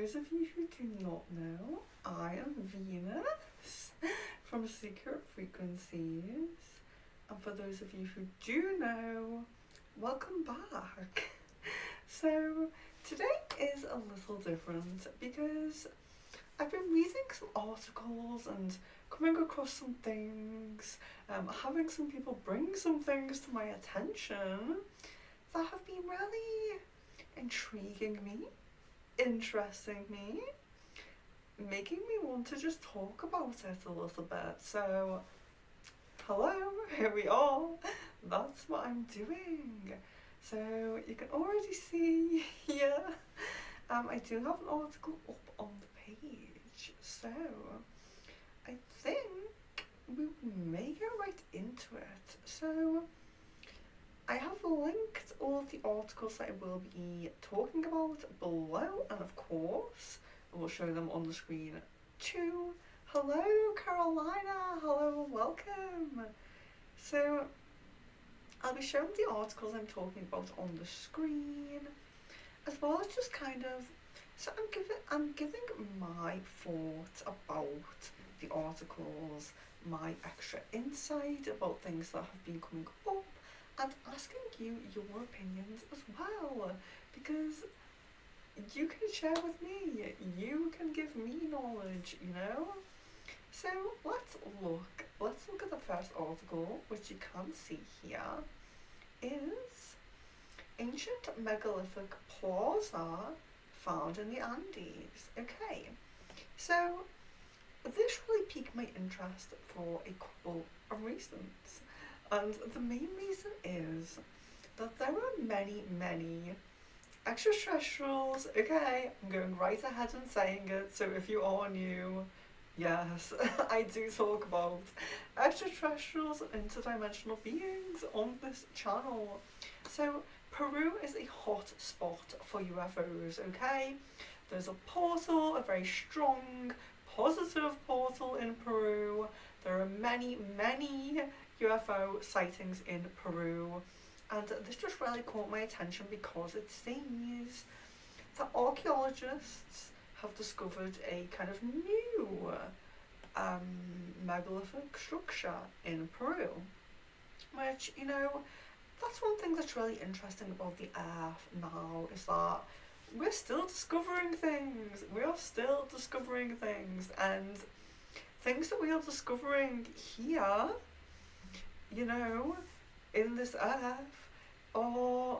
those of you who do not know, I am Venus from Secret Frequencies. And for those of you who do know, welcome back. So today is a little different because I've been reading some articles and coming across some things, having some people bring some things to my attention that have been really intriguing me, interesting me, making me want to just talk about it a little bit. So, hello, here we are. That's what I'm doing. So you can already see here, I do have an article up on the page. So I think we may go right into it. So I have linked all of the articles that I will be talking about below, and of course I will show them on the screen too. Hello Carolina, hello and welcome. So I'll be showing the articles I'm talking about on the screen, as well as just kind of, so I'm giving my thoughts about the articles, my extra insight about things that have been coming up, and asking you your opinions as well, because you can share with me, you can give me knowledge, you know? So let's look at the first article, which you can see here, is Ancient Megalithic Plaza found in the Andes. Okay, so this really piqued my interest for a couple of reasons. And the main reason is that there are many extraterrestrials. Okay, I'm going right ahead and saying it, so if you are new, yes, I do talk about extraterrestrials and interdimensional beings on this channel. So Peru is a hot spot for UFOs, okay? There's a portal, a very strong, positive portal in Peru. There are many UFO sightings in Peru, and this just really caught my attention because it seems that archaeologists have discovered a kind of new megalithic structure in Peru, which, you know, that's one thing that's really interesting about the Earth now, is that we're still discovering things. We are still discovering things, and things that we are discovering here, you know, in this Earth, are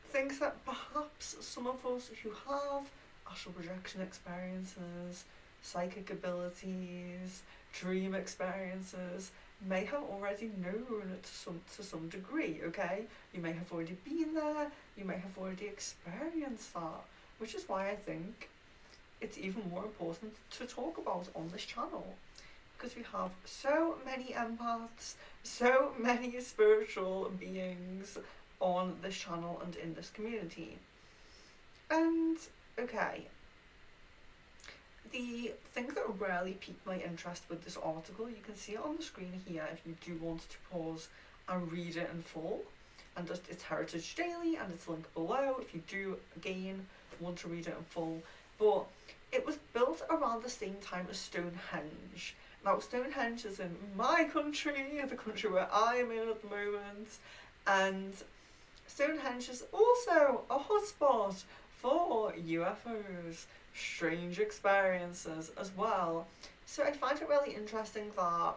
things that perhaps some of us who have astral projection experiences, psychic abilities, dream experiences, may have already known to some degree, okay? You may have already been there, you may have already experienced that, which is why I think it's even more important to talk about on this channel, because we have so many empaths, so many spiritual beings on this channel and in this community. And okay, the thing that really piqued my interest with this article, you can see it on the screen here if you do want to pause and read it in full, and just, it's Heritage Daily and it's linked below if you do again want to read it in full. But it was built around the same time as Stonehenge. Now Stonehenge is in my country, the country where I am in at the moment, and Stonehenge is also a hotspot for UFOs, strange experiences as well. So I find it really interesting that,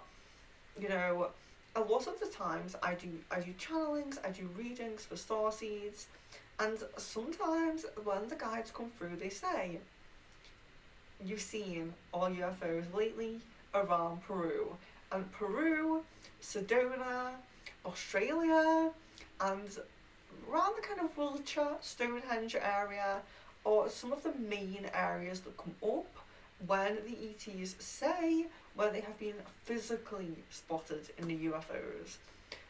you know, a lot of the times I do channelings, I do readings for starseeds, and sometimes when the guides come through they say, you've seen all UFOs lately around Peru. And Peru, Sedona, Australia, and around the kind of Wiltshire, Stonehenge area are some of the main areas that come up when the ETs say where they have been physically spotted in the UFOs.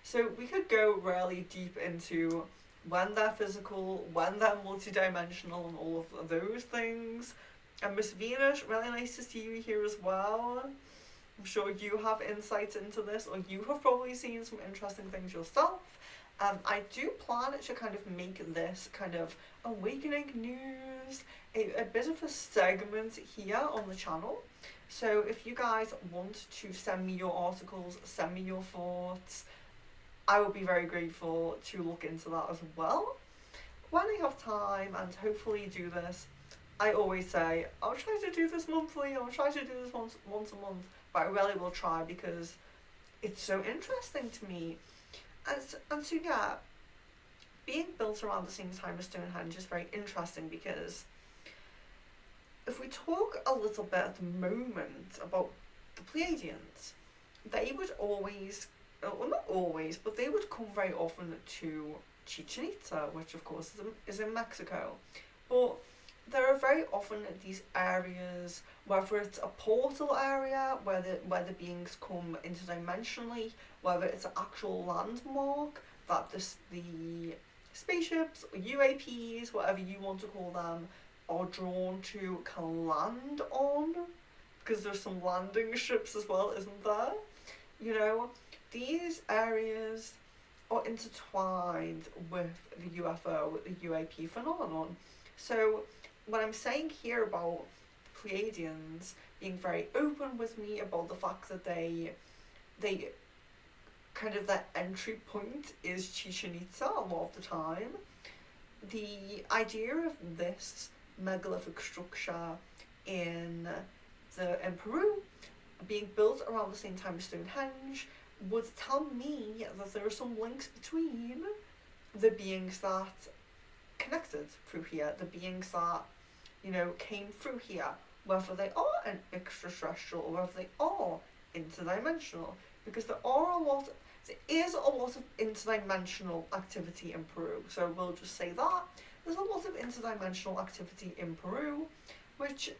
So we could go really deep into when they're physical, when they're multidimensional, and all of those things. And Miss Venus, really nice to see you here as well. I'm sure you have insights into this, or you have probably seen some interesting things yourself. I do plan to kind of make this kind of awakening news is a bit of a segment here on the channel. So if you guys want to send me your articles, send me your thoughts, I will be very grateful to look into that as well. When I have time and hopefully do this, I always say, I'll try to do this monthly, I'll try to do this once a month, but I really will try because it's so interesting to me. And so yeah, being built around the same time as Stonehenge is very interesting because if we talk a little bit at the moment about the Pleiadians, they would always, well not always, but they would come very often to Chichen Itza, which of course is in Mexico. But there are very often these areas, whether it's a portal area where the beings come interdimensionally, whether it's an actual landmark that the spaceships, UAPs, whatever you want to call them, are drawn to can land on, because there's some landing ships as well, isn't there? You know, these areas are intertwined with the UFO, with the UAP phenomenon. So when I'm saying here about Pleiadians being very open with me about the fact that they kind of their entry point is Chichen Itza a lot of the time, the idea of this megalithic structure in Peru being built around the same time as Stonehenge would tell me that there are some links between the beings that connected through here, the beings that, you know, came through here, whether they are an extraterrestrial or whether they are interdimensional, because there is a lot of interdimensional activity in Peru. So we'll just say that there's a lot of interdimensional activity in Peru, which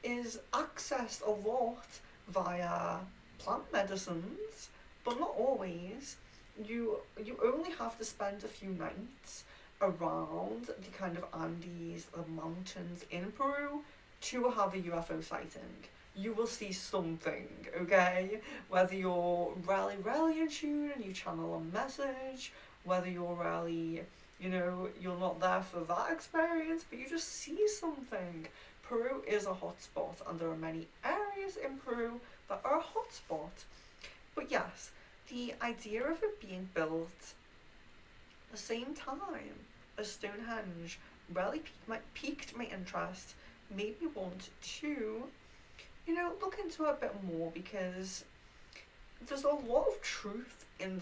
is accessed a lot via plant medicines, but not always. You only have to spend a few nights around the kind of Andes, the mountains in Peru, to have a UFO sighting. You will see something, okay? Whether you're really in tune and you channel a message, whether you're really, you know, you're not there for that experience, but you just see something. Peru is a hotspot, and there are many areas in Peru that are a hotspot. But yes, the idea of it being built at the same time as Stonehenge really piqued my interest, made me want to, you know, look into it a bit more, because there's a lot of truth in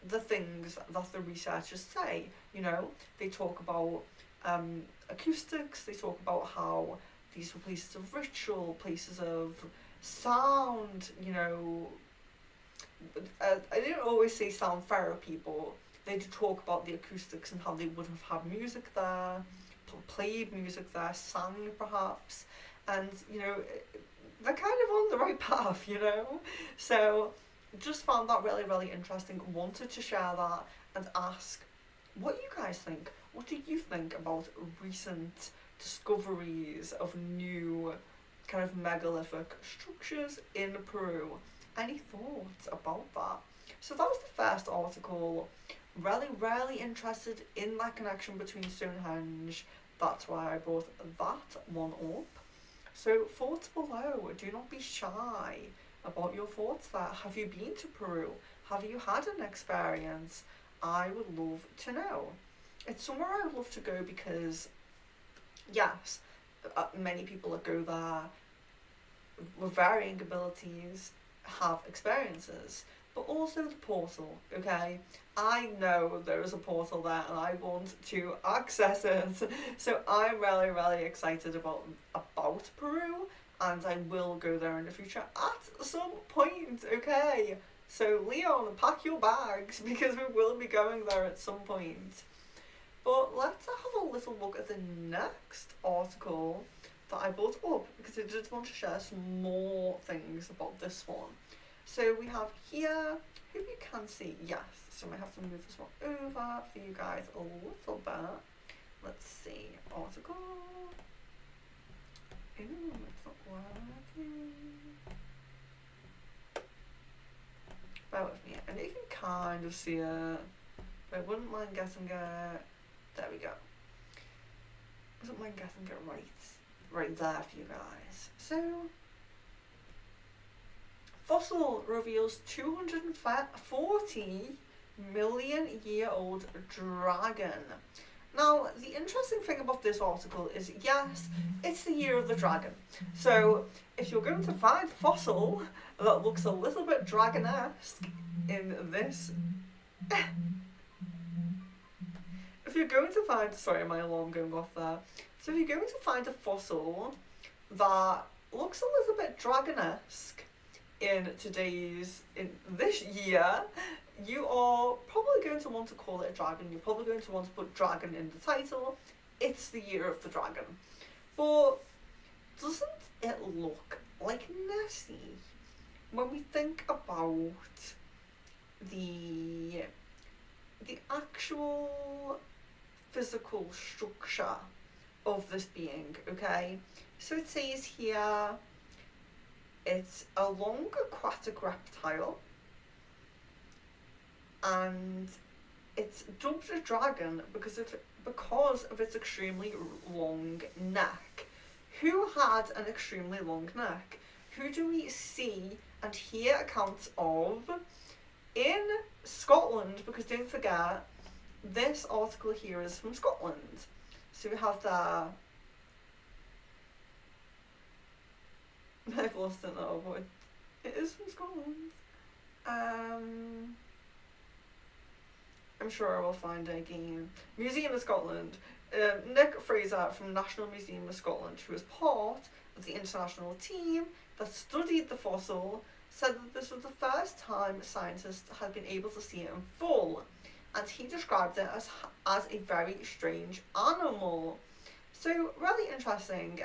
the things that the researchers say. You know, they talk about acoustics, they talk about how these were places of ritual, places of sound, you know. I didn't always say sound therapy, but they do talk about the acoustics and how they would have had music there, played music there, sang perhaps, and, you know, they're kind of on the right path, you know. So just found that really interesting, wanted to share that and ask what you guys think. What do you think about recent discoveries of new kind of megalithic structures in Peru? Any thoughts about that? So that was the first article. Really interested in that connection between Stonehenge. That's why I brought that one up. So thoughts below. Do not be shy about your thoughts there. Have you been to Peru? Have you had an experience? I would love to know. It's somewhere I would love to go because, yes, many people that go there with varying abilities have experiences, but also the portal, okay? I know there is a portal there and I want to access it. So I'm really excited about Peru, and I will go there in the future at some point, okay? So Leon, pack your bags because we will be going there at some point. But let's have a little look at the next article that I brought up, because I did want to share some more things about this one. So we have here, hope you can see, yes, so I have to move this one over for you guys a little bit. Let's see, article. Ooh, it's not working. Bear with me, and you can kind of see it, but I wouldn't mind getting it. There we go. wouldn't mind getting it right there for you guys. So, fossil reveals 240 million year old dragon. Now, the interesting thing about this article is, yes, it's the year of the dragon. So, if you're going to find a fossil that looks a little bit dragon-esque in this... if you're going to find... Sorry, my alarm going off there. So if you're going to find a fossil that looks a little bit dragon-esque in this year, you are probably going to want to call it a dragon. You're probably going to want to put dragon in the title. It's the year of the dragon. But doesn't it look like Nessie when we think about the actual physical structure of this being, okay? So it says here it's a long aquatic reptile, and it's dubbed a dragon because of its extremely long neck. Who had an extremely long neck? Who do we see and hear accounts of in Scotland? Because don't forget, this article here is from Scotland. So we have the... I've lost it now, but it is from Scotland. I'm sure I will find it again. Museum of Scotland. Nick Fraser from National Museum of Scotland, who was part of the international team that studied the fossil, said that this was the first time scientists had been able to see it in full, and he described it as a very strange animal. So really interesting,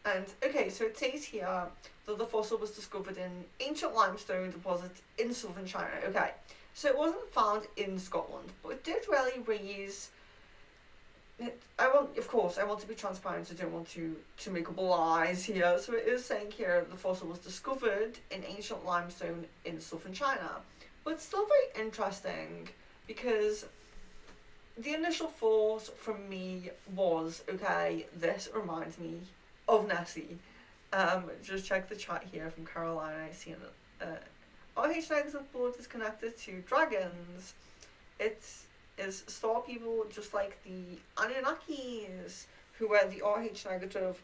and okay, so it says here that the fossil was discovered in ancient limestone deposits in southern China. Okay, so it wasn't found in Scotland, but it did really raise... I want to be transparent. I don't want to make up lies here. So it is saying here the fossil was discovered in ancient limestone in southern China. But it's still very interesting because the initial thought from me was, okay, this reminds me of Nessie. Just check the chat here from Carolina. I see RH negative blood is connected to dragons. It is star people just like the Anunnakis, who were the RH negative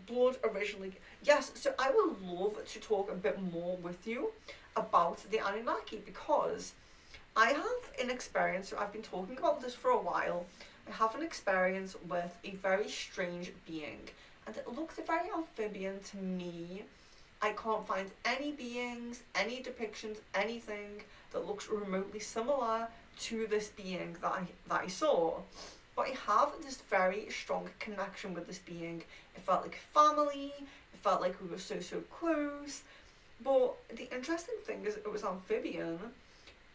blood originally. Yes, so I would love to talk a bit more with you about the Anunnaki, because I have an experience, so I've been talking about this for a while. I have an experience with a very strange being, and it looks very amphibian to me. I can't find any beings, any depictions, anything that looks remotely similar to this being that I saw. But I have this very strong connection with this being. It felt like family, it felt like we were so close. But the interesting thing is it was amphibian,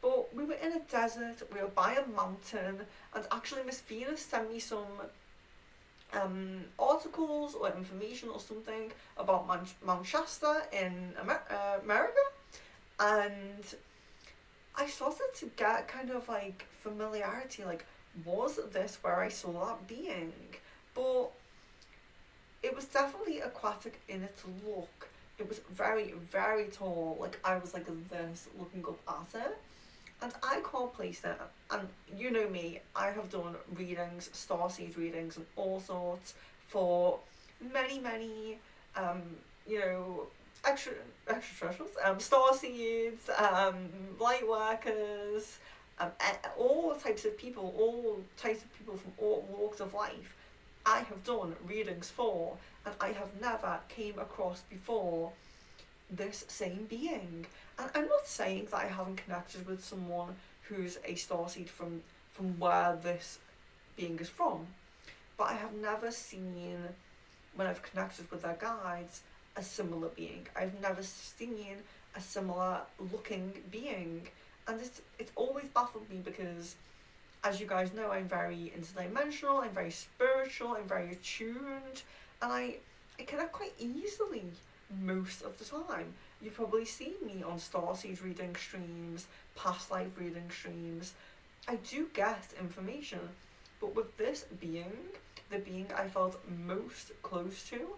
but we were in a desert, we were by a mountain, and actually Miss Venus sent me some articles or information or something about Mount Shasta in America, and I started to get kind of like familiarity, like, was this where I saw that being? But it was definitely aquatic in its look. It was very tall, like I was like this looking up at it, and I can't place it. And you know me, I have done readings, starseed readings and all sorts for many extraterrestrials, starseeds, light workers, all types of people from all walks of life. I have done readings for, and I have never came across before this same being. And I'm not saying that I haven't connected with someone who's a starseed from where this being is from, but I have never seen, when I've connected with their guides, a similar being. I've never seen a similar looking being, and it's always baffled me because, as you guys know, I'm very interdimensional, I'm very spiritual, I'm very attuned, and I connect quite easily most of the time. You've probably seen me on starseed reading streams, past life reading streams. I do get information, but with this being, the being I felt most close to,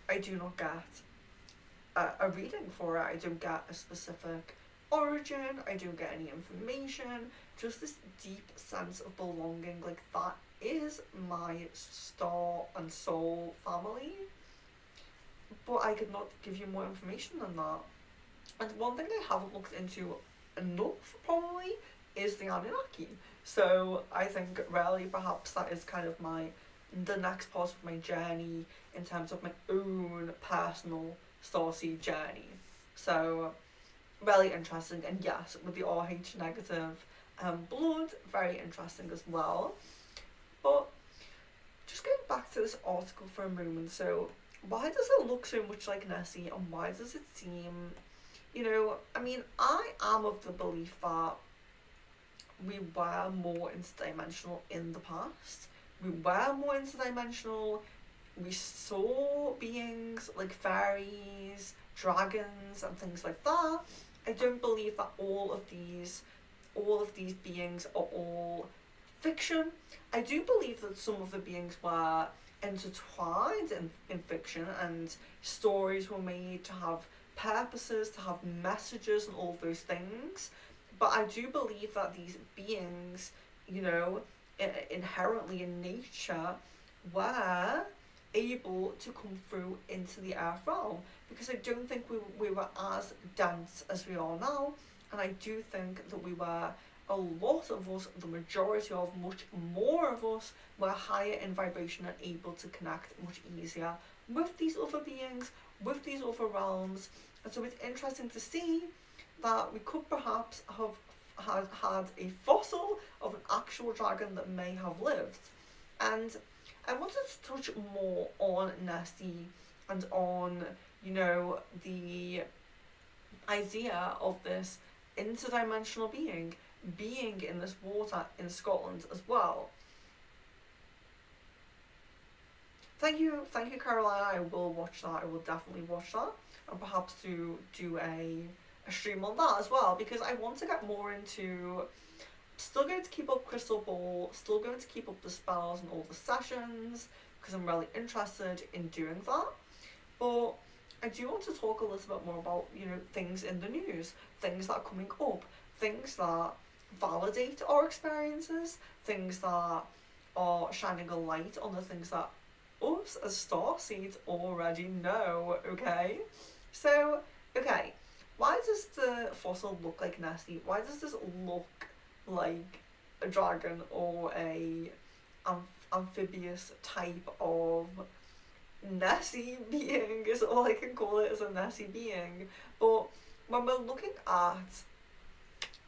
I do not get a reading for it. I don't get a specific origin, I don't get any information, just this deep sense of belonging, like that is my star and soul family. But I could not give you more information than that. And one thing I haven't looked into enough, probably, is the Anunnaki. So I think really perhaps that is kind of the next part of my journey in terms of my own personal starseed journey. So really interesting, and yes, with the RH negative blood, very interesting as well. But just going back to this article for a moment, so why does it look so much like Nessie, and why does it seem, I mean, I am of the belief that we were more interdimensional in the past. We were more interdimensional. We saw beings like fairies, dragons, and things like that. I don't believe that all of these beings are all fiction. I do believe that some of the beings were intertwined in fiction, and stories were made to have purposes, to have messages, and all of those things. But I do believe that these beings, inherently in nature, were able to come through into the earth realm, because I don't think we were as dense as we are now, and I do think that we were, a lot of us, the majority of, much more of us, were higher in vibration and able to connect much easier with these other beings, with these other realms. And so it's interesting to see that we could perhaps have had a fossil of an actual dragon that may have lived. And I wanted to touch more on Nessie and on, the idea of this interdimensional being in this water in Scotland as well. Thank you, Carolina. I will watch that. I will definitely watch that, and perhaps do a stream on that as well, because I want to get more into. Still going to keep up Crystal Ball. Still going to keep up the spells and all the sessions, because I'm really interested in doing that. But I do want to talk a little bit more about things in the news, things that are coming up, things that validate our experiences, things that are shining a light on the things that us as starseeds already know, okay? So, okay, why does the fossil look like Nessie? Why does this look like a dragon or a amphibious type of Nessie being? Is all I can call it, as a Nessie being. But when we're looking at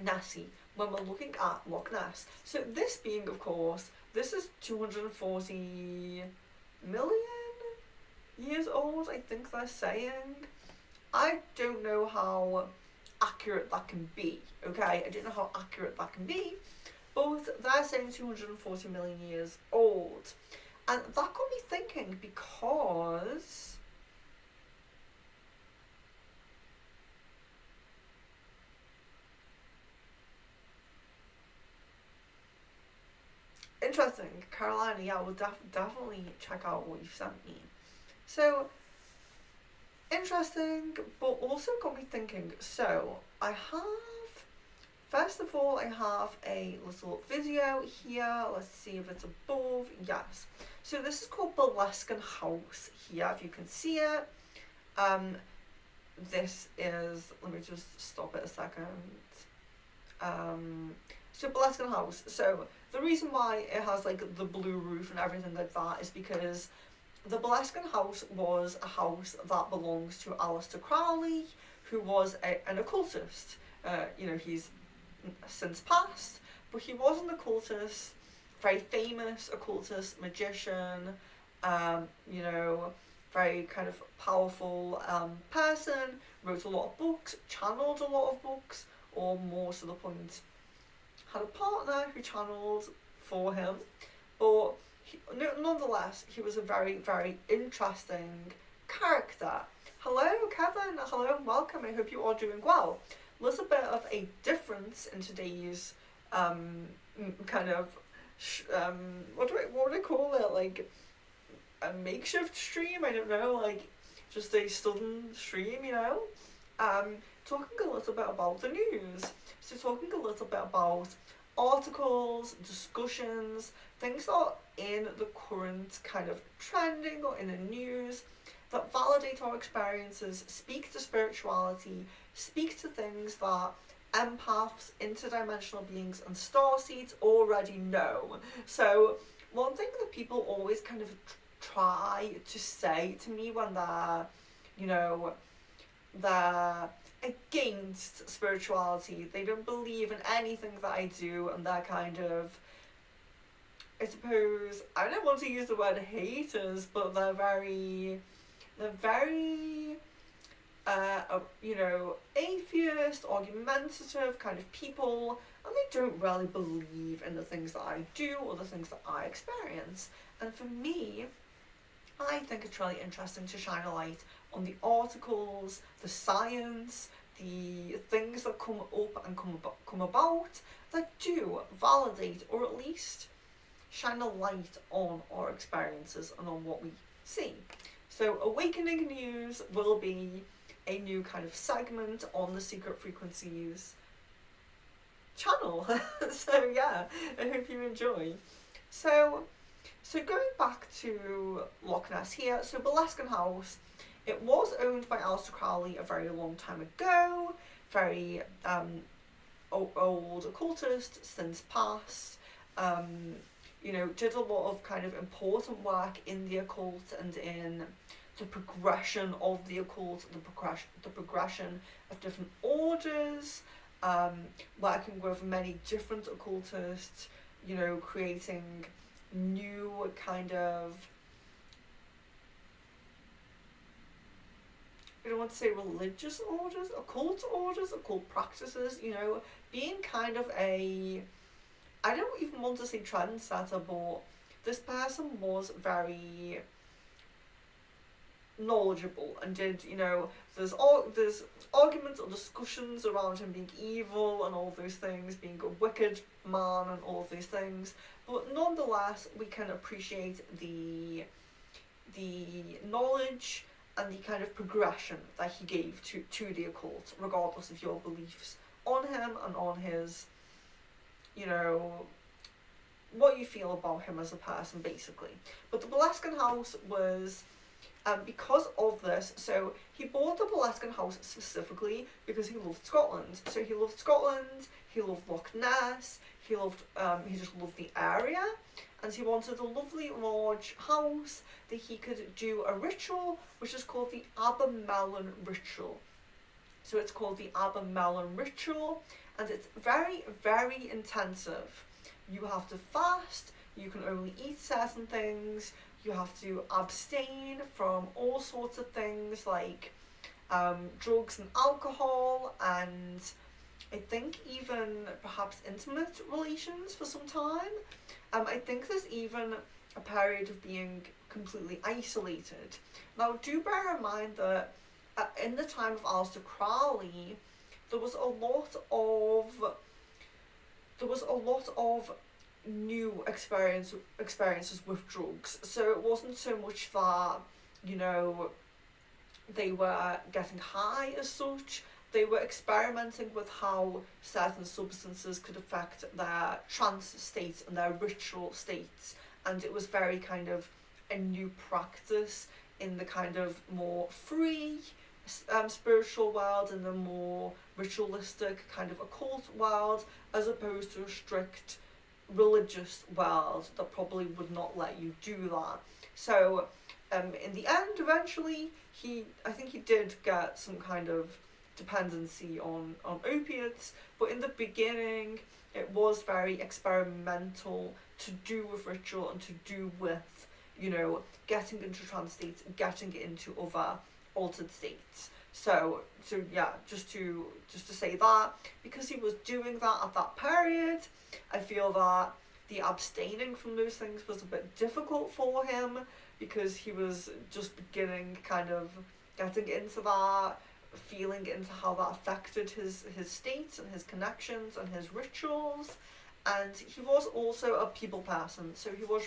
Nessie, when we're looking at Loch Ness, so this being, of course, this is 240 million years old, I think they're saying. I don't know how accurate that can be, okay? I don't know how accurate that can be, but they're saying 240 million years old. And that got me thinking, because interesting, Carolina, yeah, we'll definitely check out what you've sent me. So, interesting, but also got me thinking. So, first of all, I have a little video here. Let's see if it's above. Yes. So this is called Belascan House here, if you can see it. This is, let me just stop it a second. So Belascan House. So the reason why it has like the blue roof and everything like that is because the Belascan House was a house that belongs to Aleister Crowley, who was an occultist. He's since passed, but he was an occultist, very famous occultist, magician, very kind of powerful person, wrote a lot of books, channeled a lot of books, or more to the point, had a partner who channeled for him, but nonetheless, he was a very, very interesting character. Hello, Kevin. Hello and welcome. I hope you are doing well. A little bit of a difference in today's kind of what would I call it? Like a makeshift stream. I don't know. Like just a sudden stream. Talking a little bit about the news. So talking a little bit about articles, discussions, things that are in the current kind of trending or in the news that validate our experiences, speak to spirituality, speak to things that empaths, interdimensional beings, and starseeds already know. So, one thing that people always kind of try to say to me when they're against spirituality, they don't believe in anything that I do, and they're kind of, I suppose, I don't want to use the word haters, but they're very atheist, argumentative kind of people, and they don't really believe in the things that I do or the things that I experience. And for me, I think it's really interesting to shine a light on the articles, the science, the things that come up and come about that do validate or at least shine a light on our experiences and on what we see. So Awakening News will be a new kind of segment on the Secret Frequencies channel. So yeah, I hope you enjoy. So going back to Loch Ness here, so Boleskine House, it was owned by Aleister Crowley a very long time ago, very old occultist, since passed, did a lot of kind of important work in the occult and in the progression of the occult, the progression of different orders, working with many different occultists, creating new kind of, I don't want to say religious orders, occult practices, being kind of a, I don't even want to say trendsetter, but this person was very knowledgeable and did, there's arguments or discussions around him being evil and all those things, being a wicked man and all of these things, but nonetheless we can appreciate the knowledge and the kind of progression that he gave to the occult, regardless of your beliefs on him and on his, what you feel about him as a person, basically. But the Boleskine House was, because of this, so he bought the Boleskine House specifically because he loved Scotland. So he loved Scotland, he loved Loch Ness, he just loved the area, and he wanted a lovely large house that he could do a ritual, which is called the Abermelon Ritual. So it's called the Abermelon Ritual, and it's very, very intensive. You have to fast, you can only eat certain things, you have to abstain from all sorts of things like drugs and alcohol, and I think even perhaps intimate relations for some time. I think there's even a period of being completely isolated. Now do bear in mind that in the time of Aleister Crowley, there was a lot of new experiences with drugs. So it wasn't so much that, they were getting high as such. They were experimenting with how certain substances could affect their trance states and their ritual states. And it was very kind of a new practice in the kind of more free spiritual world and the more ritualistic kind of occult world, as opposed to a strict religious world that probably would not let you do that. So in the end, eventually, I think he did get some kind of dependency on opiates, but in the beginning it was very experimental, to do with ritual and to do with, getting into trance states, getting into other altered states. So yeah, just to say that, because he was doing that at that period, I feel that the abstaining from those things was a bit difficult for him, because he was just beginning kind of getting into that, feeling into how that affected his states and his connections and his rituals. And he was also a people person, so he would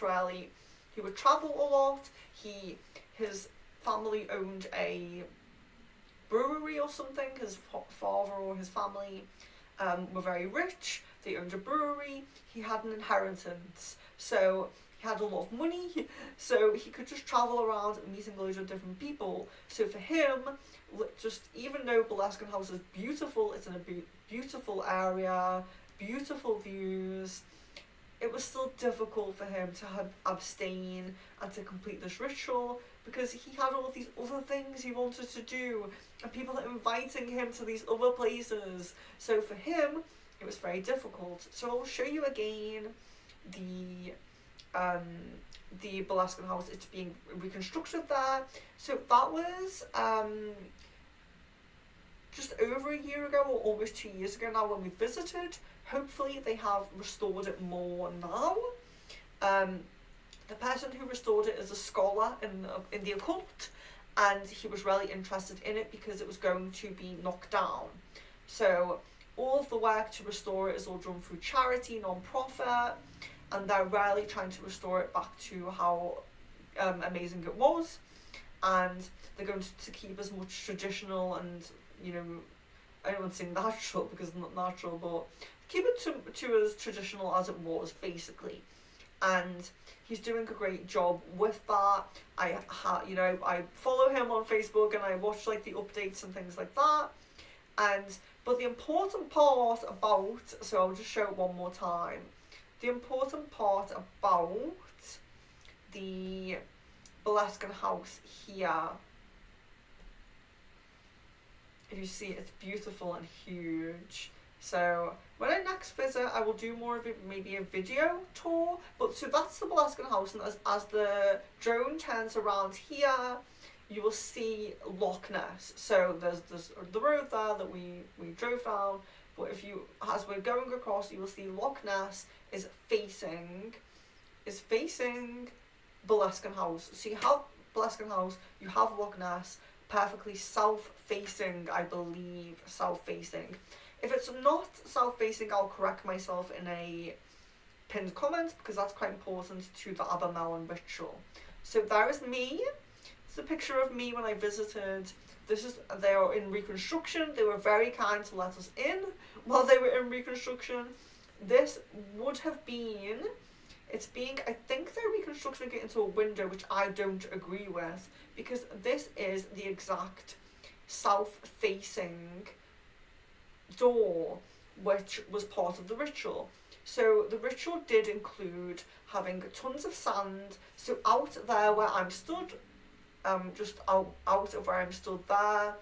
travel a lot. His family owned a brewery or something. His father or his family were very rich. They owned a brewery. He had an inheritance, so he had a lot of money, so he could just travel around meeting loads of different people. So for him, just even though Boleskine House is beautiful, it's in a beautiful area, beautiful views, it was still difficult for him to abstain and to complete this ritual, because he had all these other things he wanted to do, and people are inviting him to these other places. So for him, it was very difficult. So I'll show you again the Boleskine House. It's being reconstructed there. So that was just over a year ago, or almost 2 years ago now, when we visited. Hopefully they have restored it more now. The person who restored it is a scholar in the occult, and he was really interested in it because it was going to be knocked down. So all of the work to restore it is all done through charity, non-profit, and they're really trying to restore it back to how amazing it was. And they're going to keep as much traditional and, you know, I don't want to say natural because it's not natural, but keep it to as traditional as it was, basically. And he's doing a great job with that. I follow him on Facebook and I watch like the updates and things like that. But the important part about, so I'll just show it one more time. The important part about the Boleskine House here, if you see, it's beautiful and huge. So when I next visit, I will do more of it, maybe a video tour. But so that's the Boleskine House, and as the drone turns around here, you will see Loch Ness. So there's the road there that we drove down. But as we're going across, you will see Loch Ness is facing Boleskine House. So you have Boleskine House, you have Loch Ness, perfectly south-facing, I believe, south-facing. If it's not south-facing, I'll correct myself in a pinned comment, because that's quite important to the Abermelon ritual. So there is me. It's a picture of me when I visited. They are in reconstruction. They were very kind to let us in while they were in reconstruction. This would have been, I think they're reconstructing it into a window, which I don't agree with, because this is the exact south-facing door, which was part of the ritual. So the ritual did include having tons of sand. So out there where I'm stood, just out of where I'm stood there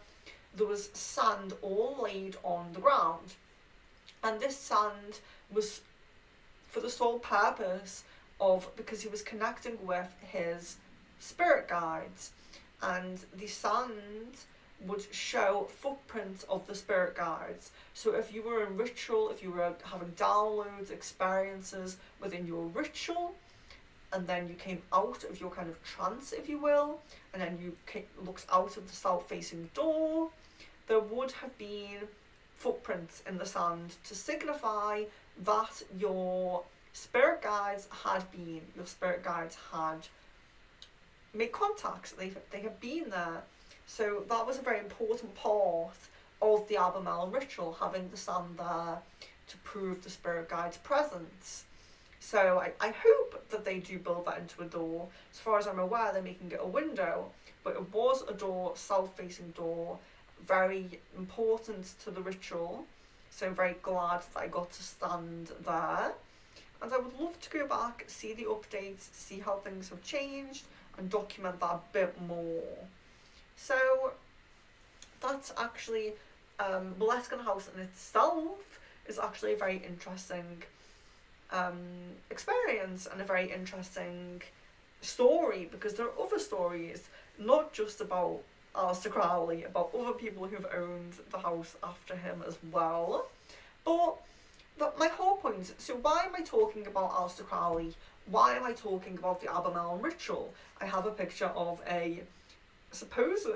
was sand all laid on the ground. And this sand was for the sole purpose of, because he was connecting with his spirit guides, and the sand would show footprints of the spirit guides. So if you were in ritual, if you were having downloads, experiences within your ritual, and then you came out of your kind of trance, if you will, and then you looked out of the south-facing door, there would have been footprints in the sand to signify that your spirit guides had made contacts, they had been there. So that was a very important part of the Abermelon ritual, having the sand there to prove the spirit guide's presence. So I hope that they do build that into a door. As far as I'm aware, they're making it a window, but it was a door, south-facing door, very important to the ritual. So I'm very glad that I got to stand there. And I would love to go back, see the updates, see how things have changed, and document that a bit more. So that's actually, Boleskine House in itself is actually a very interesting experience and a very interesting story, because there are other stories, not just about Aleister Crowley, about other people who've owned the house after him as well. But my whole point, so why am I talking about Aleister Crowley? Why am I talking about the Abermelon ritual? I have a picture of a supposed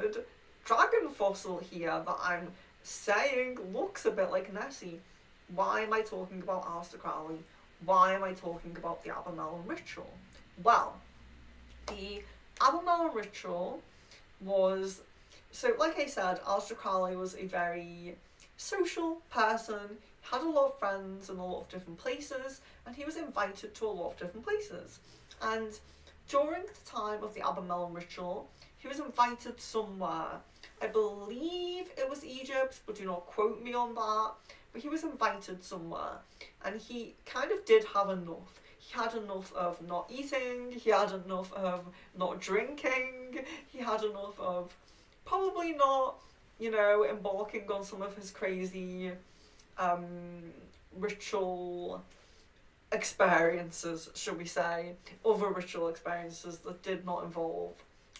dragon fossil here that I'm saying looks a bit like Nessie. Why am I talking about Aleister Crowley? Why am I talking about the Abermelon ritual? Well, the Abermelon ritual was, so like I said, Aleister Crowley was a very social person, had a lot of friends in a lot of different places, and he was invited to a lot of different places. And during the time of the Abermelon ritual, he was invited somewhere. I believe it was Egypt, but do not quote me on that. But he was invited somewhere, and he kind of did have enough. He had enough of not eating, he had enough of not drinking, he had enough of probably not, embarking on some of his crazy ritual experiences, shall we say, other ritual experiences that did not involve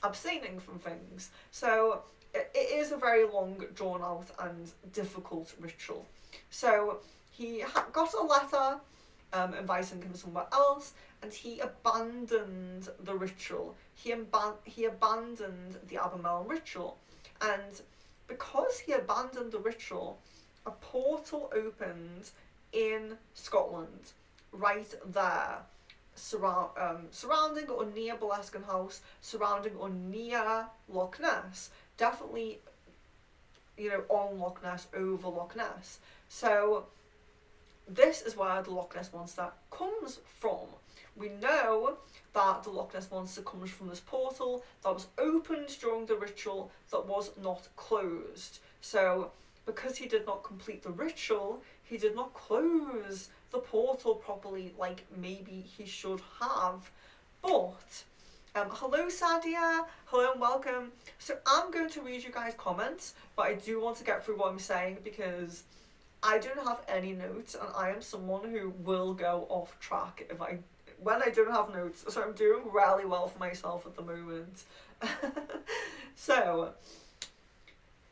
abstaining from things. So it is a very long, drawn out and difficult ritual. So he got a letter inviting him somewhere else, and he abandoned the ritual. He abandoned the Abermelon ritual, and because he abandoned the ritual, a portal opened in Scotland, right there, surrounding or near Boleskine House, surrounding or near Loch Ness, definitely, on Loch Ness, over Loch Ness. So this is where the Loch Ness Monster comes from. We know that the Loch Ness Monster comes from this portal that was opened during the ritual that was not closed. So because he did not complete the ritual, he did not close the portal properly like maybe he should have. But hello Sadia, hello and welcome. So I'm going to read you guys' comments, but I do want to get through what I'm saying because I don't have any notes, and I am someone who will go off track when I don't have notes. So I'm doing really well for myself at the moment. So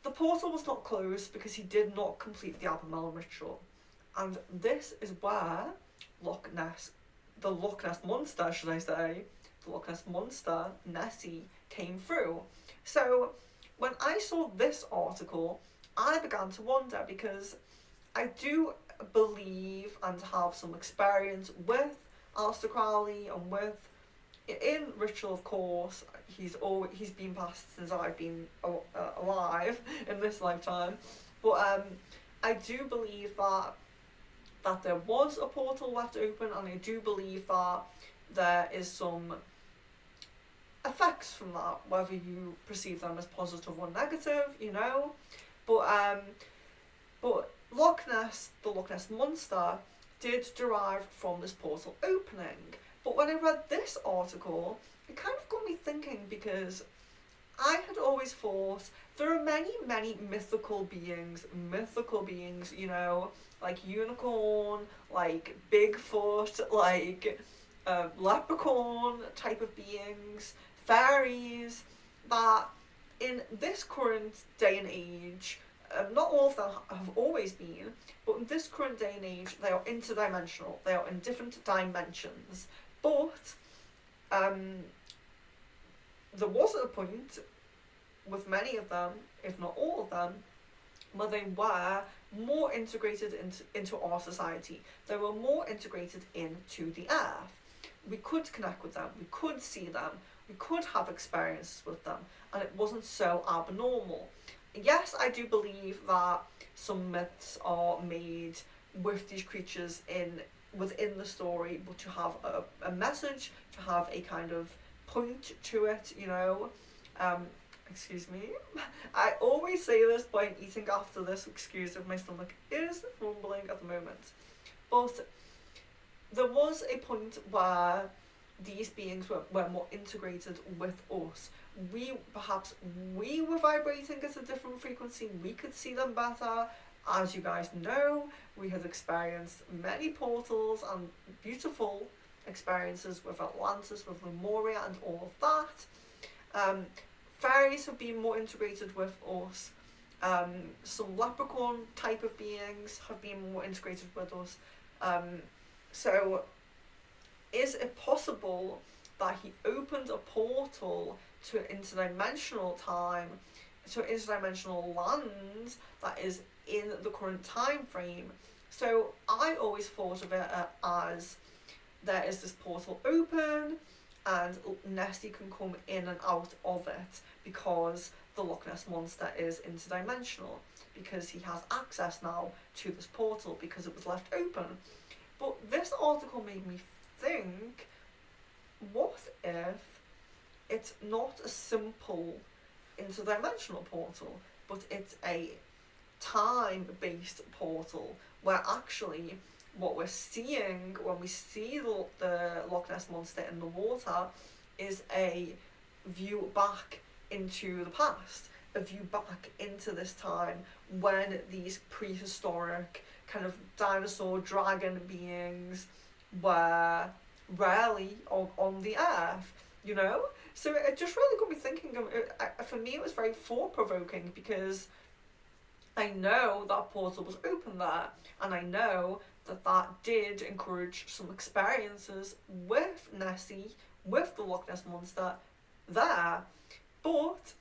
the portal was not closed because he did not complete the Abermelon ritual, and this is where the Loch Ness Monster, should I say, the Loch Ness Monster, Nessie, came through. So when I saw this article, I began to wonder, because I do believe and have some experience with Aleister Crowley and in ritual, of course. He's been passed since I've been alive in this lifetime, but I do believe that there was a portal left open, and I do believe that there is some effects from that, whether you perceive them as positive or negative, but Loch Ness, the Loch Ness Monster, did derive from this portal opening. But when I read this article, it kind of got me thinking, because I had always thought there are many, many mythical beings, like unicorn, like Bigfoot, like leprechaun type of beings, fairies, that in this current day and age, not all of them have always been, but in this current day and age, they are interdimensional. They are in different dimensions. But there was a point with many of them, if not all of them, where they were more integrated into our society. They were more integrated into the earth. We could connect with them. We could see them. We could have experiences with them. And it wasn't so abnormal. Yes, I do believe that some myths are made with these creatures within the story, but to have a message, to have a kind of point to it, excuse me. I always say this, but I'm eating after this, excuse if my stomach is rumbling at the moment. But there was a point where these beings were more integrated with us. We were vibrating at a different frequency. We could see them better. As you guys know, we had experienced many portals and beautiful experiences with Atlantis, with Lemuria and all of that. Fairies have been more integrated with us. Some leprechaun type of beings have been more integrated with us. So is it possible that he opened a portal to an interdimensional time so interdimensional land that is in the current time frame. So I always thought of it as there is this portal open and Nessie can come in and out of it because the Loch Ness Monster is interdimensional, because he has access now to this portal because it was left open. But this article made me think, what if it's not a simple interdimensional portal, but it's a time-based portal where actually what we're seeing when we see the Loch Ness Monster in the water is a view back into the past, a view back into this time when these prehistoric kind of dinosaur dragon beings were rarely on the earth, you know? So it just really got me thinking of it. For me it was very thought-provoking, because I know that portal was open there, and I know that did encourage some experiences with Nessie, with the Loch Ness Monster there. But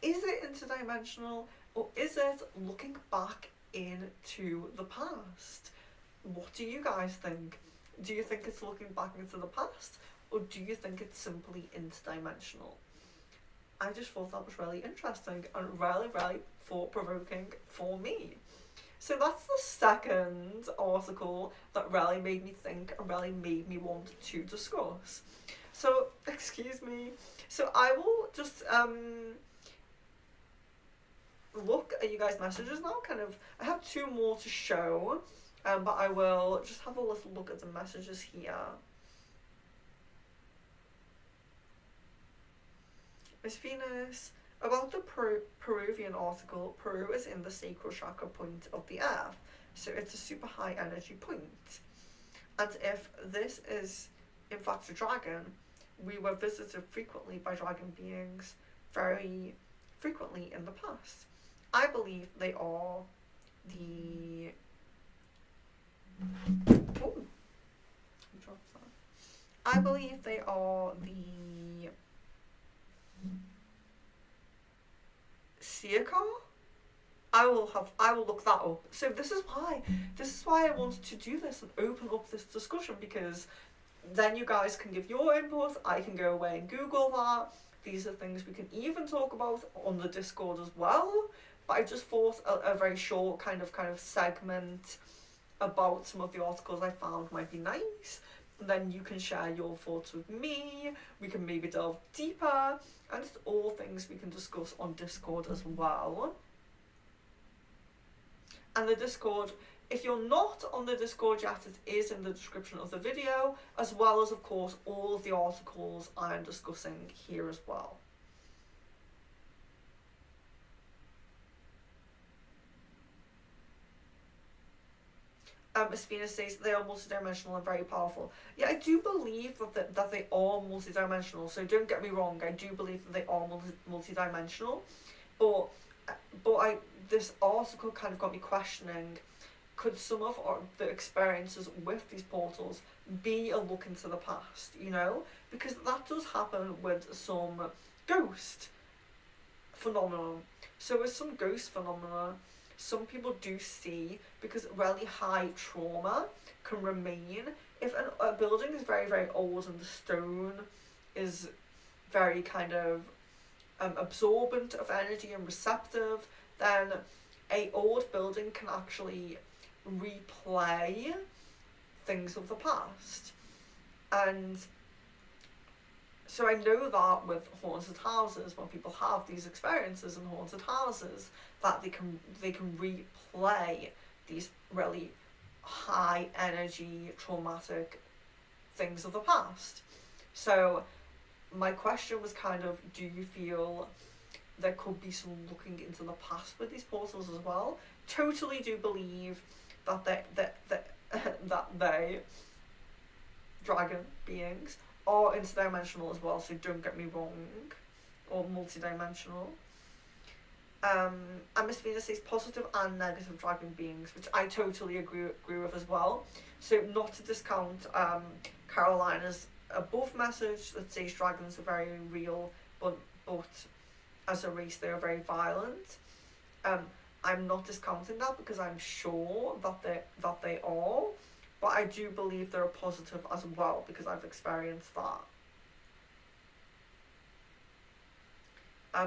is it interdimensional, or is it looking back into the past? What do you guys think? Do you think it's looking back into the past, or do you think it's simply interdimensional? I just thought that was really interesting and really, really thought-provoking for me. So that's the second article that really made me think and really made me want to discuss. So, excuse me. So I will just look at you guys' messages now. I have two more to show, but I will just have a little look at the messages here. Miss Venus, about the Peruvian article, Peru is in the sacral chakra point of the earth, so it's a super high energy point. And if this is in fact a dragon, we were visited frequently by dragon beings very frequently in the past. I believe they are the... Oh, I believe they are the Siakar? I will look that up. So this is why I wanted to do this and open up this discussion, because then you guys can give your input, I can go away and Google that. These are things we can even talk about on the Discord as well. But I just thought a very short kind of segment about some of the articles I found might be nice. And then you can share your thoughts with me. We can maybe delve deeper. And it's all things we can discuss on Discord as well. And the Discord, if you're not on the Discord yet, it is in the description of the video, as well as, of course, all of the articles I am discussing here as well. Miss Venus says they are multidimensional and very powerful. Yeah, I do believe that they are multidimensional, so don't get me wrong, I do believe that they are multidimensional, but this article kind of got me questioning, could some of the experiences with these portals be a look into the past, you know? Because that does happen with some ghost phenomenon. So with some ghost phenomena, some people do see, because really high trauma can remain. If a building is very, very old and the stone is very kind of absorbent of energy and receptive, then a old building can actually replay things of the past. And so I know that with haunted houses, when people have these experiences in haunted houses, that they can replay these really high energy traumatic things of the past. So my question was kind of, do you feel there could be some looking into the past with these portals as well? Totally do believe that they dragon beings are interdimensional as well, so don't get me wrong, or multidimensional. And Miss Venus says positive and negative dragon beings, which I totally agree with as well. So not to discount Carolina's above message that says dragons are very real, but as a race they are very violent. I'm not discounting that because I'm sure that they are, but I do believe they're a positive as well because I've experienced that.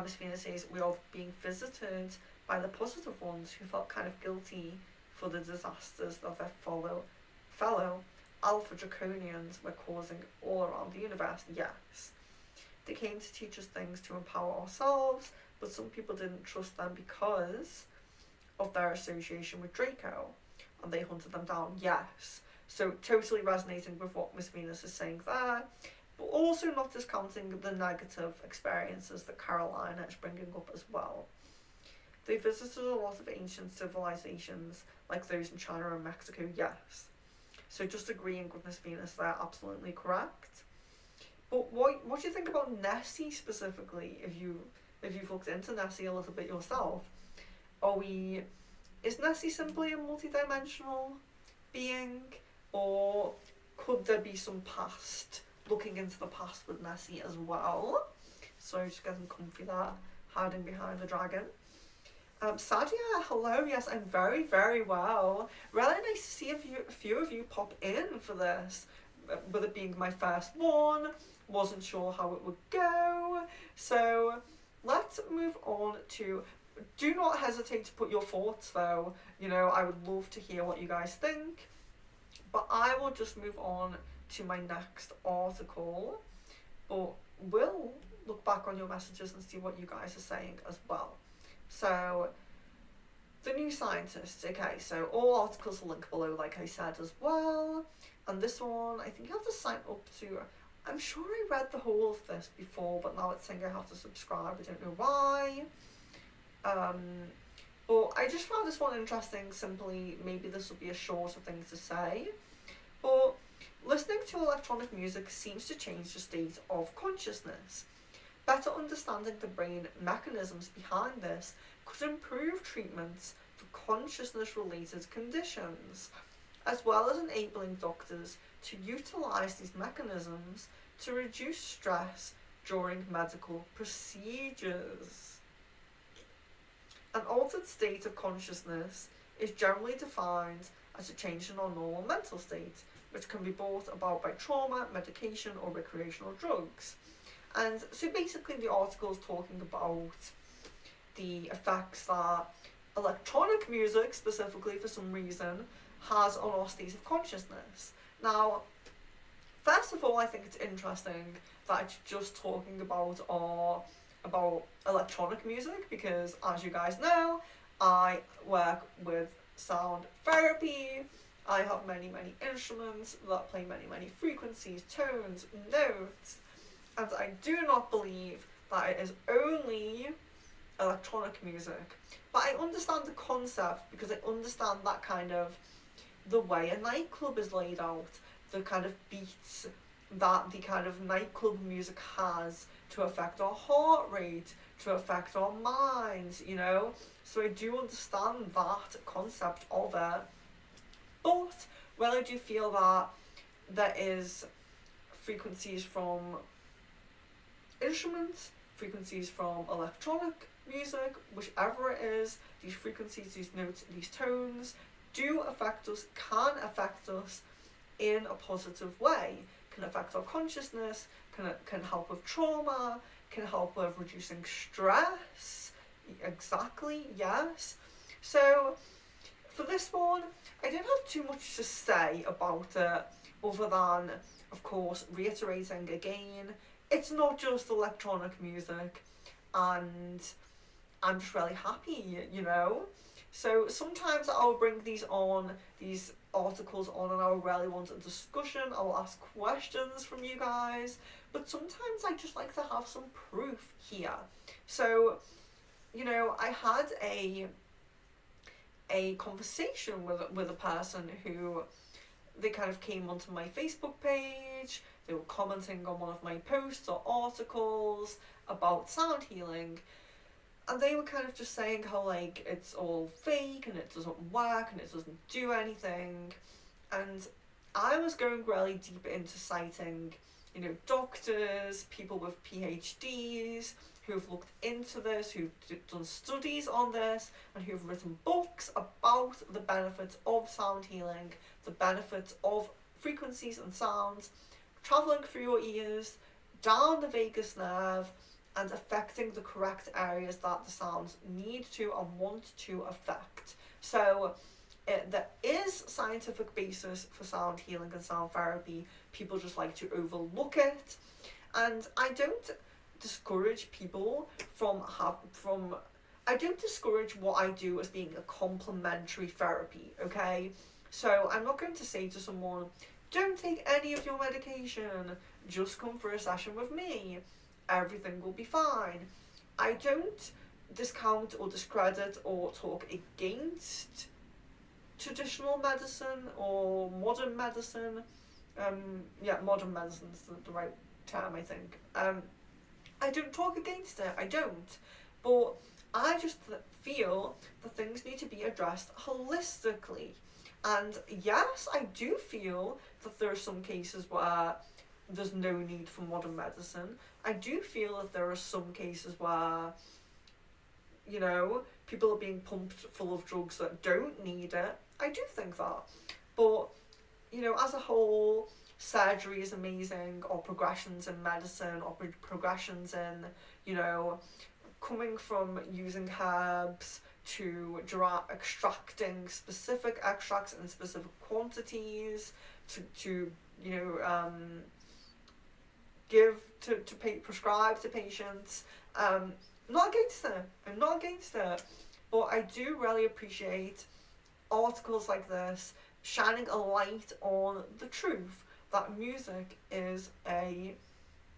Miss Venus says we are being visited by the positive ones who felt kind of guilty for the disasters that their fellow Alpha Draconians were causing all around the universe. Yes. They came to teach us things to empower ourselves, but some people didn't trust them because of their association with Draco, and they hunted them down. Yes. So totally resonating with what Miss Venus is saying there, but also not discounting the negative experiences that Carolina is bringing up as well. They visited a lot of ancient civilizations, like those in China and Mexico, yes. So just agreeing with Miss Venus there, absolutely correct. But what do you think about Nessie specifically, if you've looked into Nessie a little bit yourself? Is Nessie simply a multidimensional being, or could there be some past, looking into the past with Nessie as well? So just getting comfy there, hiding behind the dragon. Sadia, hello, yes, I'm very, very well. Really nice to see a few of you pop in for this, with it being my first one, wasn't sure how it would go. So let's move on to, do not hesitate to put your thoughts though, I would love to hear what you guys think. But I will just move on to my next article, but we'll look back on your messages and see what you guys are saying as well. So, The New Scientist. Okay, so all articles are linked below, like I said as well. And this one, I think you have to sign up to. I'm sure I read the whole of this before, but now it's saying I have to subscribe. I don't know why. But I just found this one interesting. Simply, maybe this will be a shorter thing to say. But listening to electronic music seems to change the state of consciousness. Better understanding the brain mechanisms behind this could improve treatments for consciousness-related conditions, as well as enabling doctors to utilise these mechanisms to reduce stress during medical procedures. An altered state of consciousness is generally defined as a change in our normal mental state, which can be brought about by trauma, medication, or recreational drugs. And so basically the article is talking about the effects that electronic music, specifically for some reason, has on our state of consciousness. Now, first of all, I think it's interesting that it's just talking about electronic music, because as you guys know, I work with sound therapy. I have many instruments that play many frequencies, tones, notes, and I do not believe that it is only electronic music. But I understand the concept, because I understand that kind of the way a nightclub is laid out, the kind of beats that the kind of nightclub music has to affect our heart rate, to affect our minds, So I do understand that concept of it. But really do feel that there is frequencies from instruments, frequencies from electronic music, whichever it is, these frequencies, these notes, these tones do affect us, can affect us in a positive way, can affect our consciousness, can help with trauma, can help with reducing stress. Exactly, yes. So for this one, I don't have too much to say about it, other than, of course, reiterating again, it's not just electronic music, and I'm just really happy, So sometimes I'll bring these articles on, and I'll really want a discussion, I'll ask questions from you guys, but sometimes I just like to have some proof here. So, I had a conversation with a person who, they kind of came onto my Facebook page, they were commenting on one of my posts or articles about sound healing, and they were kind of just saying how, it's all fake, and it doesn't work, and it doesn't do anything, and I was going really deep into citing, doctors, people with PhDs, who've looked into this, who've done studies on this, and who've written books about the benefits of sound healing, the benefits of frequencies and sounds travelling through your ears, down the vagus nerve, and affecting the correct areas that the sounds need to and want to affect. So there is scientific basis for sound healing and sound therapy. People just like to overlook it, and I don't discourage people I don't discourage what I do as being a complementary therapy, okay? So I'm not going to say to someone, don't take any of your medication, just come for a session with me, everything will be fine. I don't discount or discredit or talk against traditional medicine or modern medicine. Modern medicine is the right term, I think. I don't talk against it, I don't. But I just feel that things need to be addressed holistically. And yes, I do feel that there are some cases where there's no need for modern medicine. I do feel that there are some cases where, you know, people are being pumped full of drugs that don't need it. I do think that. But, you know, as a whole, surgery is amazing, or progressions in medicine, or progressions in, you know, coming from using herbs to extracting specific extracts in specific quantities to you know, prescribe to patients. Not against it. I'm not against it. But I do really appreciate articles like this shining a light on the truth that music is a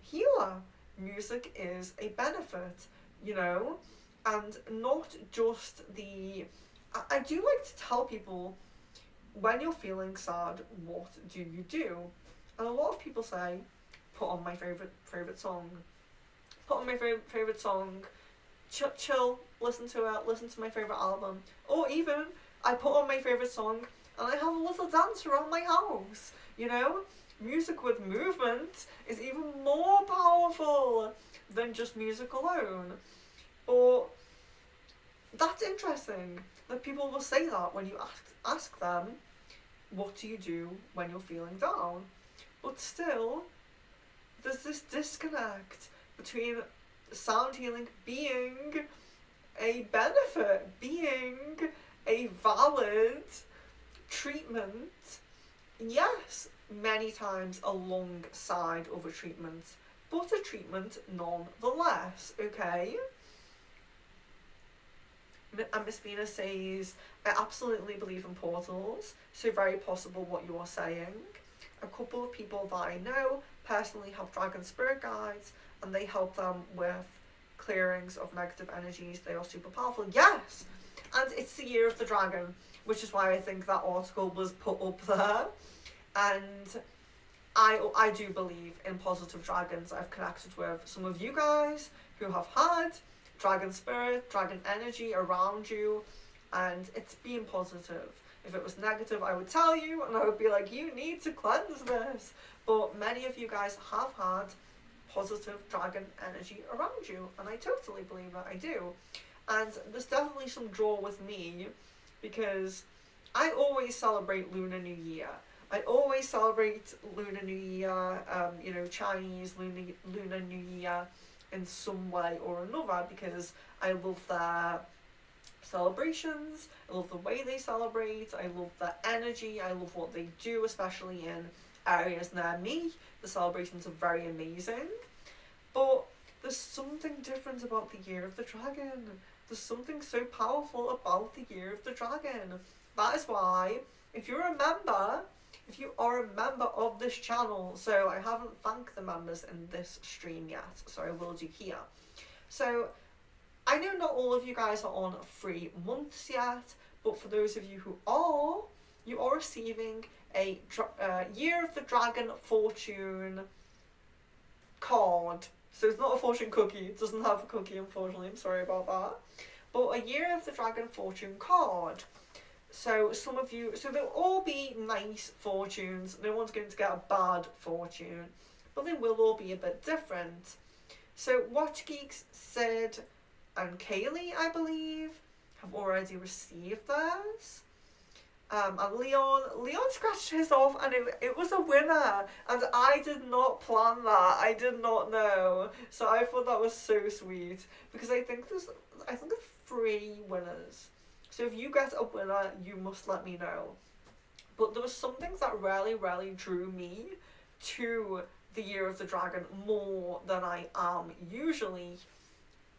healer. Music is a benefit, you know, and not just I do like to tell people, when you're feeling sad, what do you do? And a lot of people say, put on my favourite song. Put on my favourite song, chill, listen to it, listen to my favourite album. Or even, I put on my favourite song and I have a little dance around my house, you know? Music with movement is even more powerful than just music alone. But that's interesting that people will say that when you ask them, what do you do when you're feeling down? But still, there's this disconnect between sound healing being a benefit, being a valid treatment, yes, many times alongside other treatments, but a treatment nonetheless, okay? And Miss Venus says, I absolutely believe in portals, so very possible what you're saying. A couple of people that I know personally have dragon spirit guides, and they help them with clearings of negative energies. They are super powerful. Yes! And it's the year of the dragon, which is why I think that article was put up there. And I do believe in positive dragons. I've connected with some of you guys who have had dragon spirit, dragon energy around you, and it's being positive. If it was negative, I would tell you, and I would be like, you need to cleanse this. But many of you guys have had positive dragon energy around you, and I totally believe it, I do. And there's definitely some draw with me, because I always celebrate Lunar New Year. I always celebrate Lunar New Year, you know, Chinese Lunar New Year in some way or another, because I love their celebrations, I love the way they celebrate, I love their energy, I love what they do, especially in areas near me. The celebrations are very amazing. But there's something different about the Year of the Dragon. There's something so powerful about the Year of the Dragon. That is why, if you are a member of this channel, so I haven't thanked the members in this stream yet, so I will do here. So I know not all of you guys are on 3 months yet, but for those of you who are, you are receiving a Year of the Dragon fortune card. So it's not a fortune cookie, it doesn't have a cookie, unfortunately, I'm sorry about that. But a Year of the Dragon fortune card. So some of you, so they'll all be nice fortunes, no one's going to get a bad fortune, but they will all be a bit different. So Watch Geeks, Sid and Kaylee, I believe, have already received theirs. And Leon scratched his off, and it was a winner, and I did not plan that. I did not know, so I thought that was so sweet, because I think there's 3 winners. So if you get a winner, you must let me know. But there was something that really drew me to the Year of the Dragon more than I am usually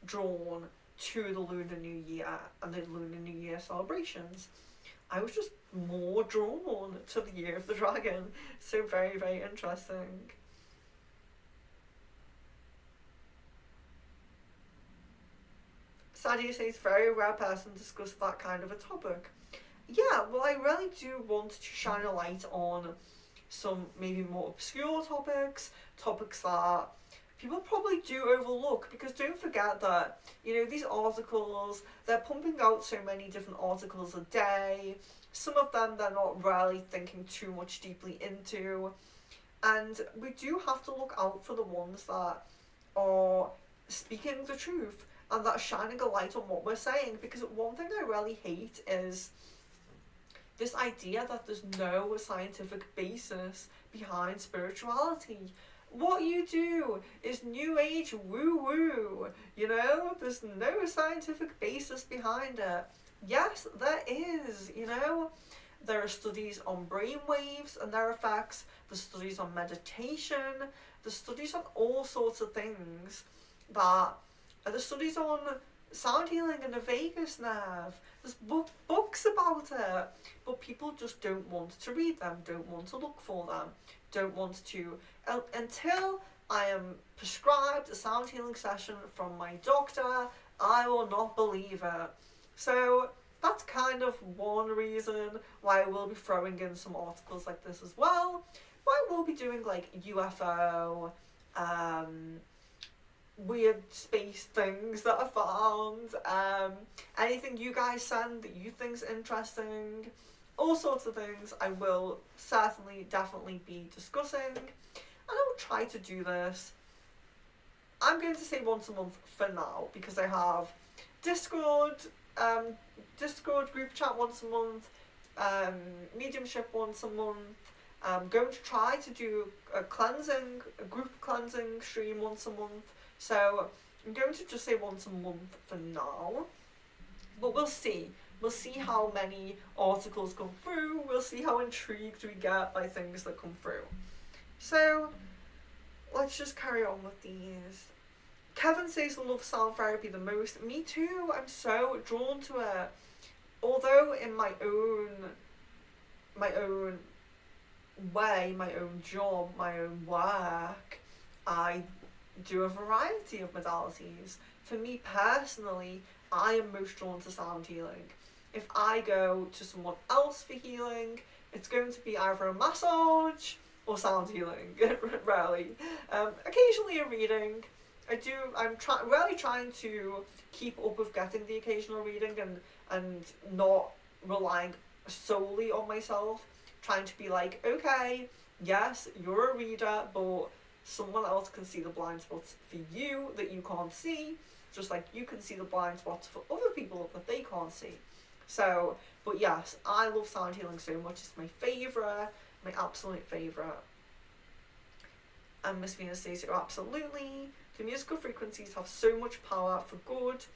drawn to the Lunar New Year and the Lunar New Year celebrations. I was just more drawn to the Year of the Dragon. So very interesting. Sadie says, very rare person to discuss that kind of a topic. Yeah, well, I really do want to shine a light on some maybe more obscure topics that people probably do overlook, because don't forget that, these articles, they're pumping out so many different articles a day. Some of them they're not really thinking too much deeply into, and we do have to look out for the ones that are speaking the truth and that are shining a light on what we're saying. Because one thing I really hate is this idea that there's no scientific basis behind spirituality. What you do is new age woo-woo, there's no scientific basis behind it. Yes, there is, There are studies on brainwaves and their effects, there's studies on meditation, there's studies on all sorts of things there's studies on sound healing and the vagus nerve. There's books about it, but people just don't want to read them, don't want to look for them, don't want to, until I am prescribed a sound healing session from my doctor, I will not believe it. So that's kind of one reason why I will be throwing in some articles like this as well. But I will be doing like UFO, weird space things that are found, anything you guys send that you think's interesting, all sorts of things I will definitely be discussing, and I will try to do this. I'm going to say once a month for now, because I have Discord group chat once a month, mediumship once a month. I'm going to try to do a group cleansing stream once a month. So I'm going to just say once a month for now, but we'll see. We'll see how many articles come through. We'll see how intrigued we get by things that come through. So let's just carry on with these. Kevin says, I love sound therapy the most. Me too. I'm so drawn to it. Although in my own way, my own job, my own work, I do a variety of modalities. For me personally, I am most drawn to sound healing. If I go to someone else for healing, it's going to be either a massage or sound healing, rarely. Occasionally a reading. I'm really trying to keep up with getting the occasional reading and not relying solely on myself. Trying to be like, okay, yes, you're a reader, but someone else can see the blind spots for you that you can't see, just like you can see the blind spots for other people that they can't see. So, but yes, I love sound healing so much. It's my favourite, my absolute favourite. And Miss Venus says, oh, absolutely. The musical frequencies have so much power for good.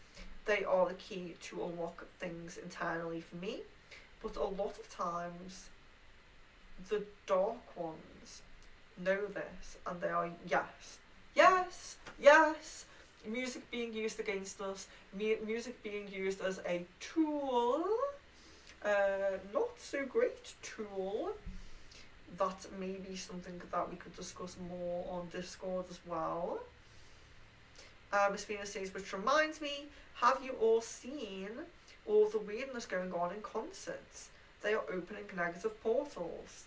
They are the key to unlock things internally for me. But a lot of times, the dark ones know this, and they are yes, music being used against us, music being used as a tool, not so great tool. That may be something that we could discuss more on Discord as well. Miss Venus says, which reminds me, have you all seen all the weirdness going on in concerts? They are opening negative portals.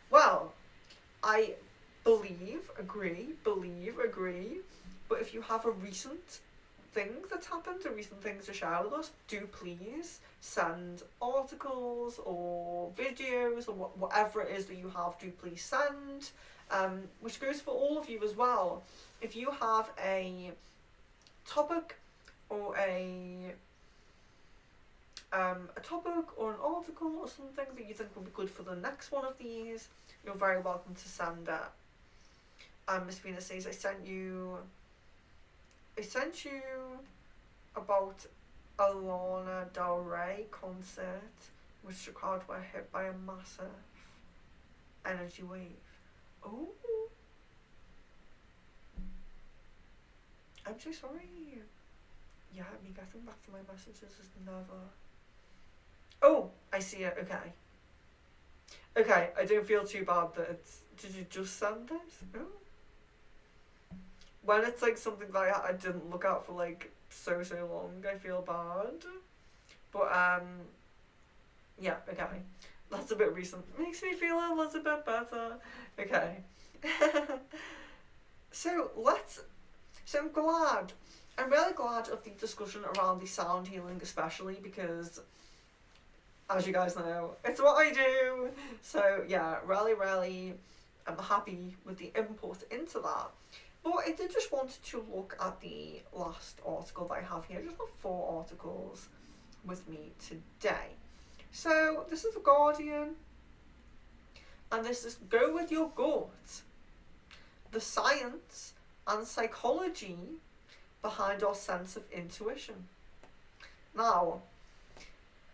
Well, I agree, but if you have a recent things that's happened and recent things to share with us, do please send articles or videos or whatever it is that you have, do please send. Which goes for all of you as well. If you have a topic or a topic or an article or something that you think would be good for the next one of these, you're very welcome to send it. Miss Venus says, I sent you about a Lana Del Rey concert, which the crowd were hit by a massive energy wave. Oh, I'm so sorry. Yeah, me getting back to my messages is never. Oh, I see it. Okay, I don't feel too bad that it's. Did you just send this? Oh. When it's like something that I didn't look at for like so long, I feel bad. But yeah, okay. That's a bit recent. Makes me feel a little bit better. Okay. So I'm really glad of the discussion around the sound healing, especially because, as you guys know, it's what I do. So yeah, really, I'm happy with the input into that. But I did just want to look at the last article that I have here. I just have 4 articles with me today. So this is The Guardian, and this is Go With Your Gut, the science and psychology behind our sense of intuition. Now,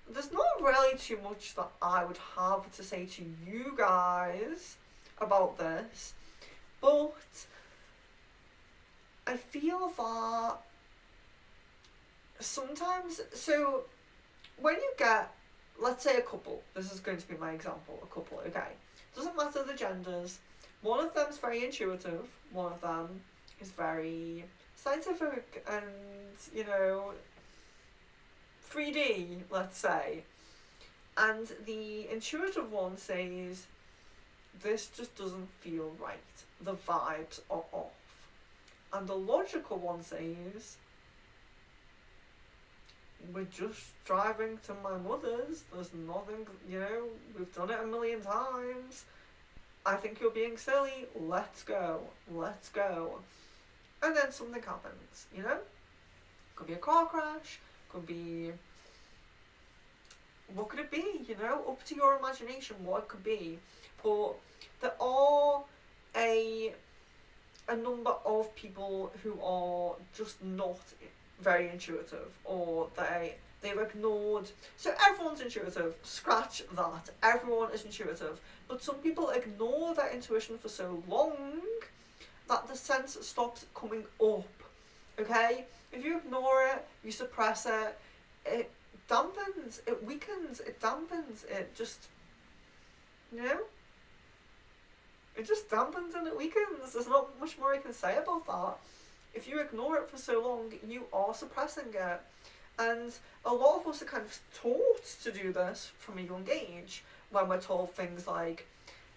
there's not really too much that I would have to say to you guys about this, but I feel that sometimes, so when you get, let's say a couple, this is going to be my example, a couple, okay, doesn't matter the genders, one of them's very intuitive, one of them is very scientific and, 3D, let's say, and the intuitive one says, this just doesn't feel right, the vibes are off. And the logical one says, we're just driving to my mother's, there's nothing, we've done it a million times, I think you're being silly, let's go. And then something happens, Could be a car crash, could be, what could it be, up to your imagination what it could be. But there are a number of people who are just not very intuitive, or they've ignored. So everyone's intuitive, scratch that, everyone is intuitive, but some people ignore their intuition for so long that the sense stops coming up. Okay, if you ignore it, you suppress it, it dampens, it weakens, it dampens, it just, it just dampens and it weakens. There's not much more I can say about that. If you ignore it for so long, you are suppressing it. And a lot of us are kind of taught to do this from a young age, when we're told things like,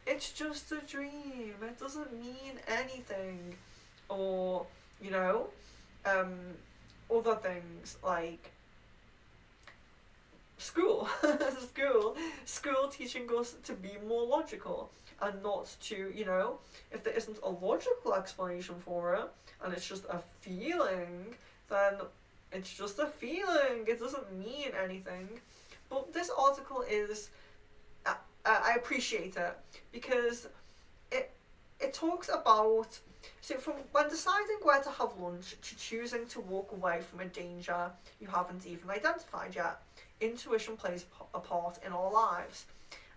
it's just a dream, it doesn't mean anything. Or, other things like school teaching us to be more logical and not to, if there isn't a logical explanation for it and it's just a feeling, then it's just a feeling, it doesn't mean anything. But this article is, I appreciate it because it talks about, so from when deciding where to have lunch to choosing to walk away from a danger you haven't even identified yet, intuition plays a part in our lives.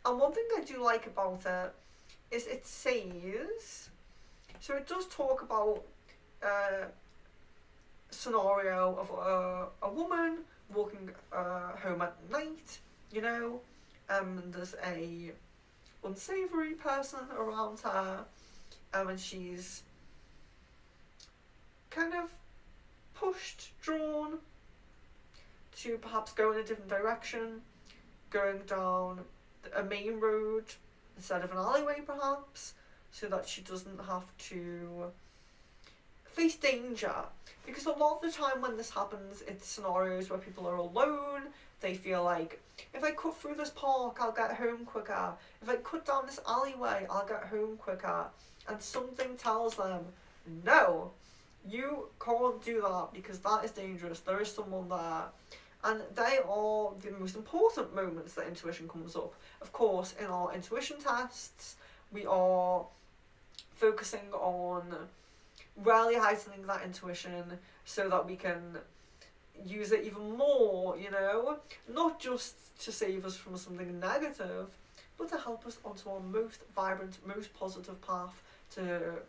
And one thing I do like about it is it says, so it does talk about a scenario of a woman walking home at night, there's a unsavory person around her, and she's kind of pushed, drawn to perhaps go in a different direction, going down a main road instead of an alleyway perhaps, so that she doesn't have to face danger. Because a lot of the time when this happens, it's scenarios where people are alone. They feel like, if I cut through this park, I'll get home quicker. If I cut down this alleyway, I'll get home quicker. And something tells them, no, you can't do that because that is dangerous. There is someone there. And they are the most important moments that intuition comes up. Of course, in our intuition tests, we are focusing on really heightening that intuition so that we can use it even more, you know? Not just to save us from something negative, but to help us onto our most vibrant, most positive path, to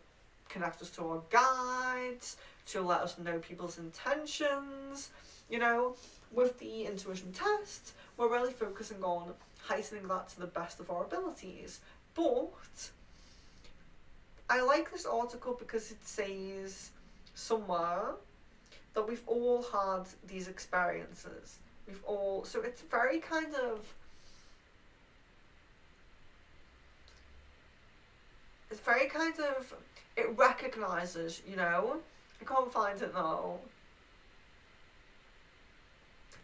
connect us to our guides, to let us know people's intentions, you know? With the intuition test, we're really focusing on heightening that to the best of our abilities. But I like this article because it says somewhere that we've all had these experiences. So it's very kind of, it recognises, you know? I can't find it now.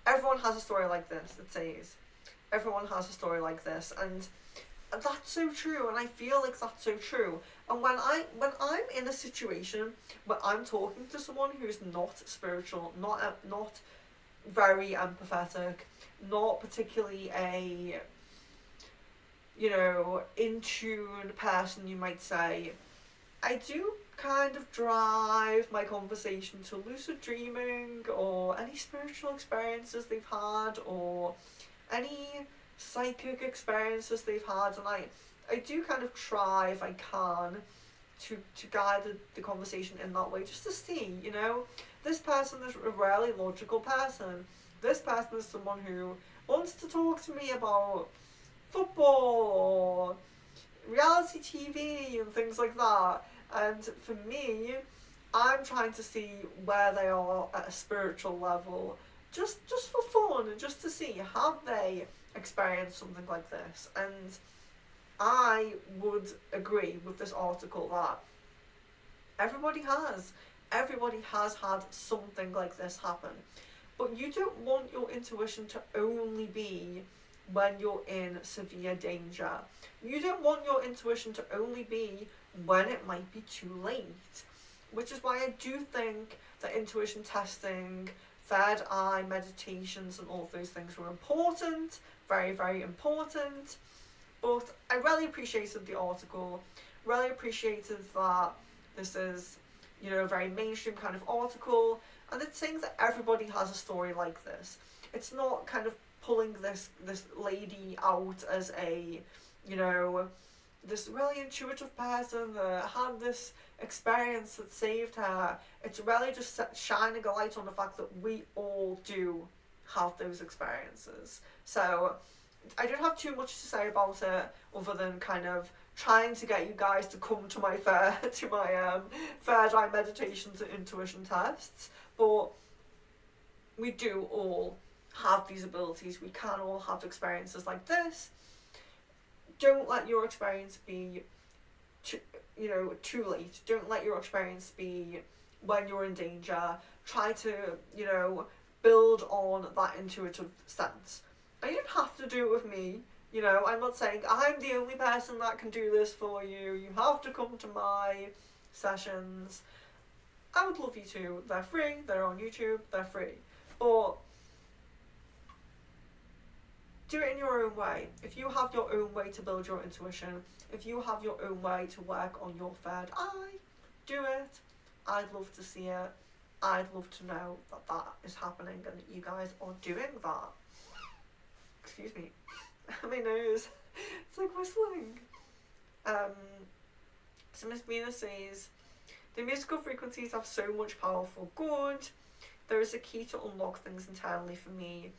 Everyone has a story like this, it says. Everyone has a story like this, and that's so true, and I feel like that's so true. And when I'm in a situation where I'm talking to someone who's not spiritual, not very empathetic, not particularly a, you know, in tune person, you might say, I do kind of drive my conversation to lucid dreaming or any spiritual experiences they've had or any psychic experiences they've had, and I do kind of try, if I can, to guide the conversation in that way, just to see, you know, this person is a really logical person. This person is someone who wants to talk to me about football or reality TV and things like that. And for me, I'm trying to see where they are at a spiritual level, just for fun, and just to see, have they experienced something like this? And I would agree with this article that everybody has had something like this happen. But you don't want your intuition to only be when you're in severe danger. You don't want your intuition to only be when it might be too late. Which is why I do think that intuition testing, third eye meditations and all of those things were important, very, very important. But I really appreciated the article, really appreciated that this is, you know, a very mainstream kind of article, and it's saying that everybody has a story like this. It's not kind of pulling this lady out as a, you know, this really intuitive person that had this experience that saved her. It's really just shining a light on the fact that we all do have those experiences. So I don't have too much to say about it other than kind of trying to get you guys to come to my third eye meditations and intuition tests. But we do all have these abilities. We can all have experiences like this. Don't let your experience be too late. Don't let your experience be when you're in danger. Try to, you know, build on that intuitive sense. And you don't have to do it with me. You know, I'm not saying I'm the only person that can do this for you. You have to come to my sessions. I would love you to. They're free. They're on YouTube. They're free. But do it in your own way. If you have your own way to build your intuition, if you have your own way to work on your third eye, do it. I'd love to see it. I'd love to know that that is happening and that you guys are doing that. Excuse me. My nose. It's like whistling. So Miss Venus says, the musical frequencies have so much powerful good. There is a key to unlock things internally for me,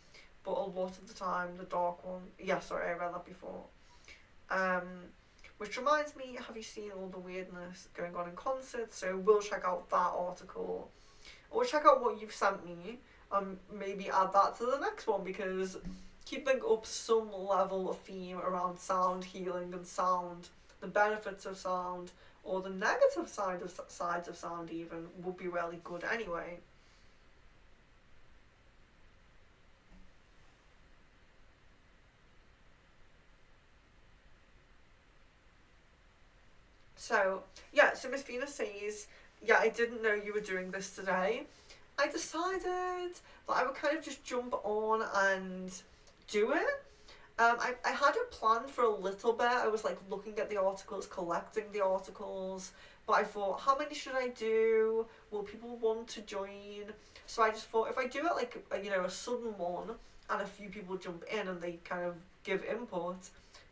but a lot of the time the dark one. Yeah, sorry, I read that before. Which reminds me, have you seen all the weirdness going on in concerts? So we'll check out that article, or check out what you've sent me, and maybe add that to the next one, because keeping up some level of theme around sound healing and sound, the benefits of sound, or the negative sides of sound even would be really good anyway. So, yeah, so Miss Venus says, yeah, I didn't know you were doing this today. I decided that I would kind of just jump on and do it. I had it planned for a little bit. I was like looking at the articles, collecting the articles, but I thought, how many should I do? Will people want to join? So I just thought if I do it like a sudden one and a few people jump in and they kind of give input,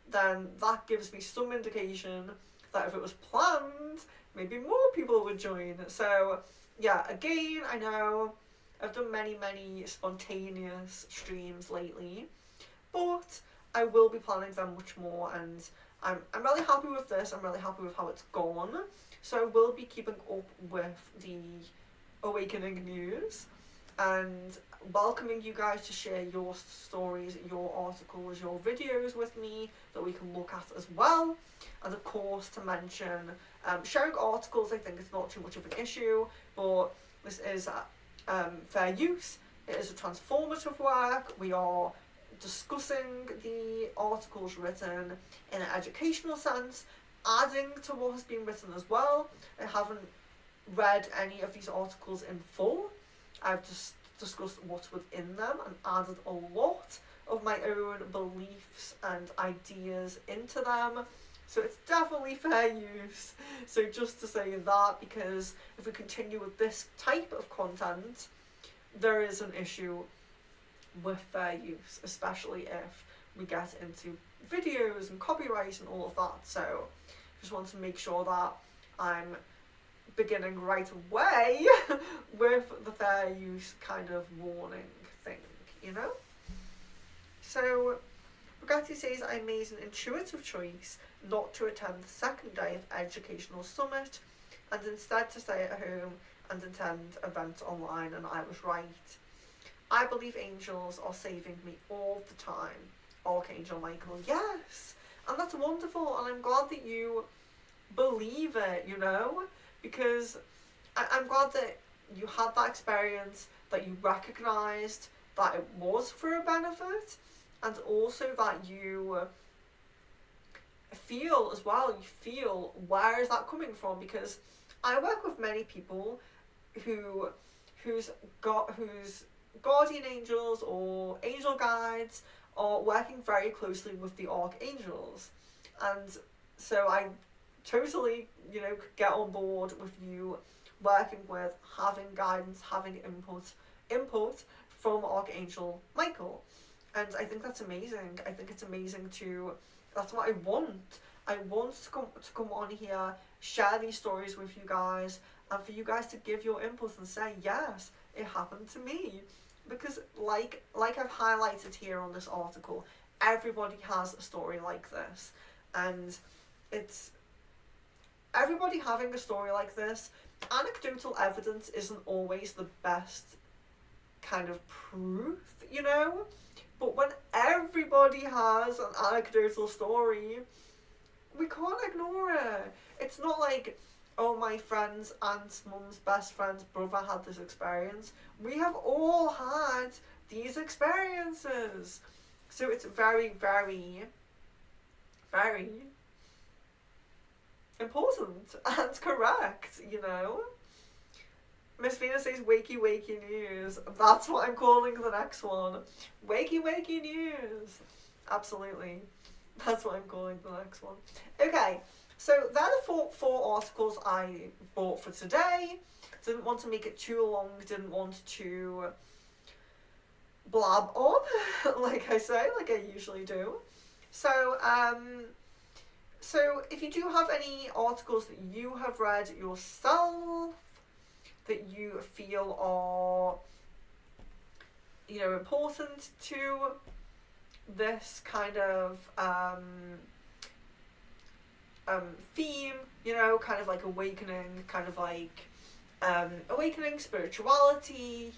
then that gives me some indication that if it was planned, maybe more people would join. So yeah, again, I know I've done many spontaneous streams lately, but I will be planning them much more, and I'm really happy with this. I'm really happy with how it's gone. So I will be keeping up with the Awakening news and welcoming you guys to share your stories, your articles, your videos with me that we can look at as well. And of course, to mention, sharing articles, I think it's not too much of an issue, but this is fair use. It is a transformative work. We are discussing the articles written in an educational sense, adding to what has been written as well. I haven't read any of these articles in full. I've just discussed what's within them and added a lot of my own beliefs and ideas into them. So it's definitely fair use. So just to say that, because if we continue with this type of content, there is an issue with fair use, especially if we get into videos and copyright and all of that. So just want to make sure that I'm beginning right away with the fair use kind of warning thing, So Bugatti says I made an intuitive choice not to attend the second day of Educational Summit and instead to stay at home and attend events online, and I was right. I believe angels are saving me all the time. Archangel Michael, yes. And that's wonderful, and I'm glad that you believe it, because I'm glad that you had that experience, that you recognised that it was for a benefit, and also that you feel as well, where is that coming from, because I work with many people whose guardian angels or angel guides are working very closely with the archangels, and so I totally get on board with you working with having guidance, having input from Archangel Michael, and I think that's amazing. I think it's amazing that's what I want. I want to come on here, share these stories with you guys, and for you guys to give your input and say, yes, it happened to me. Because like I've highlighted here on this article, everybody has a story like this. And it's everybody having a story like this. Anecdotal evidence isn't always the best kind of proof, But when everybody has an anecdotal story, we can't ignore it. It's not like, oh, my friend's aunt's mum's best friend's brother had this experience. We have all had these experiences. So it's very, very, very important and correct, Miss Venus says wakey wakey news. That's what I'm calling the next one. Wakey wakey news. Absolutely. That's what I'm calling the next one. Okay, so they're the four articles I bought for today. Didn't want to make it too long, didn't want to blab on, like I usually do. So, so if you do have any articles that you have read yourself, that you feel are, important to this kind of theme, kind of like awakening, kind of like awakening, spirituality,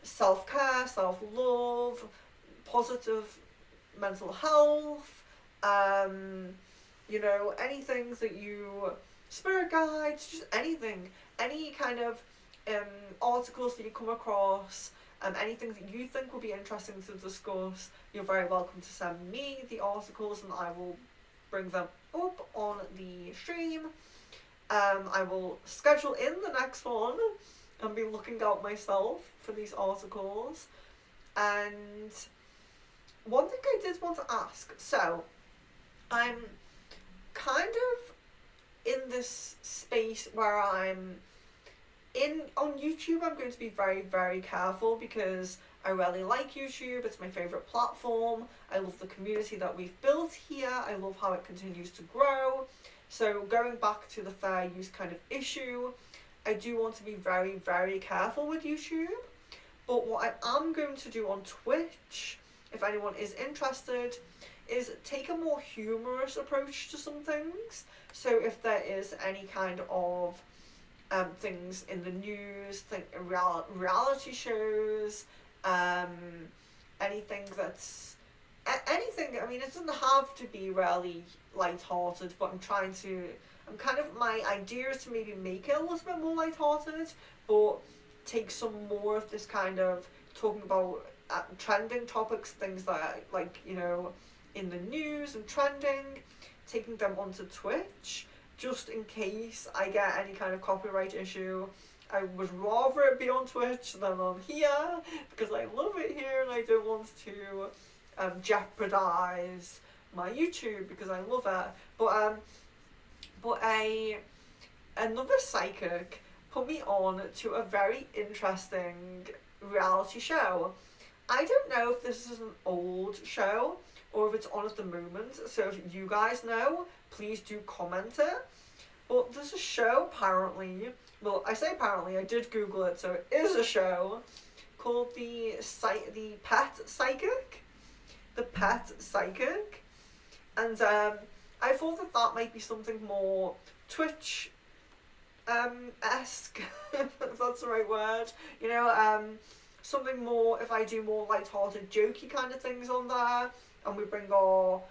self-care, self-love, positive mental health, you know, anything that you, spirit guides, just anything, any kind of articles that you come across, anything that you think would be interesting to discuss, you're very welcome to send me the articles and I will bring them up on the stream. I will schedule in the next one and be looking out myself for these articles. And one thing I did want to ask, so I'm kind of in this space where I'm on YouTube. I'm going to be very, very careful because I really like YouTube. It's my favourite platform. I love the community that we've built here. I love how it continues to grow. So going back to the fair use kind of issue, I do want to be very, very careful with YouTube. But what I am going to do on Twitch, if anyone is interested, is take a more humorous approach to some things. So if there is any kind of things in the news, reality shows, anything that's anything. I mean, it doesn't have to be really light-hearted, but my idea is to maybe make it a little bit more light-hearted, but take some more of this kind of talking about trending topics, things that like, you know, in the news and trending, taking them onto Twitch, just in case I get any kind of copyright issue. I would rather it be on Twitch than on here, because I love it here and I don't want to jeopardize my YouTube because I love it. But another psychic put me on to a very interesting reality show. I don't know if this is an old show or if it's on at the moment, so if you guys know, please do comment it. But there's a show apparently, well, I say apparently, I did Google it, so it is a show called the Pet Psychic. The Pet Psychic. And I thought that might be something more Twitch esque, if that's the right word. You know, something more, if I do more light-hearted, jokey kind of things on there, and we bring our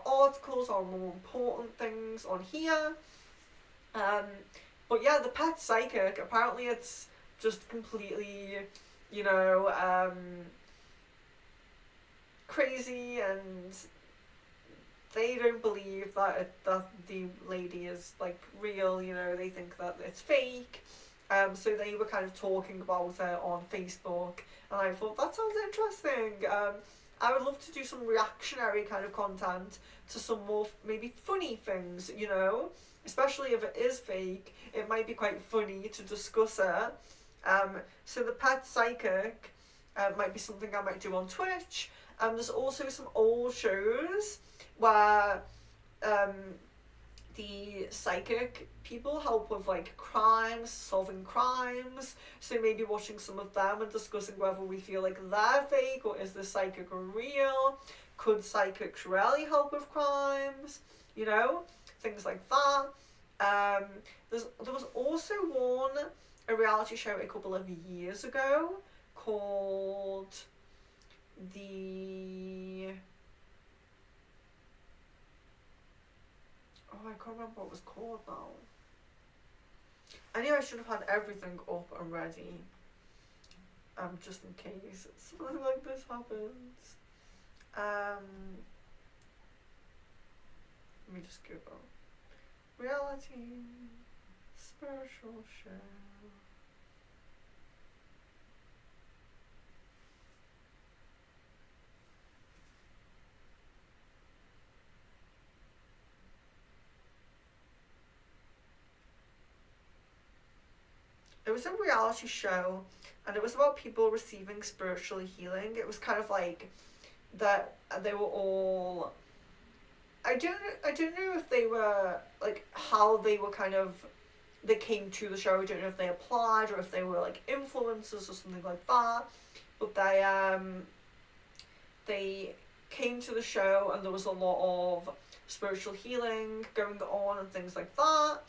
articles, our more important things on here. But yeah, the Pet Psychic, apparently it's just completely, you know, crazy, and they don't believe that the lady is like real, you know, they think that it's fake. So they were kind of talking about it on Facebook, and I thought that sounds interesting. I would love to do some reactionary kind of content to some more maybe funny things, you know, especially if it is fake. It might be quite funny to discuss it. So the Pet Psychic might be something I might do on Twitch. There's also some old shows where the psychic people help with like crimes, solving crimes. So maybe watching some of them and discussing whether we feel like they're fake or is the psychic real. Could psychics really help with crimes? You know, things like that. There was also a reality show a couple of years ago called I can't remember what it was called now. I knew I should have had everything up and ready. Just in case something like this happens. Let me just Google. Reality spiritual show. It was a reality show, and it was about people receiving spiritual healing. It was kind of like that they were all, I don't know if they were like how they were kind of, they came to the show. I don't know if they applied or if they were like influencers or something like that. But they came to the show, and there was a lot of spiritual healing going on and things like that.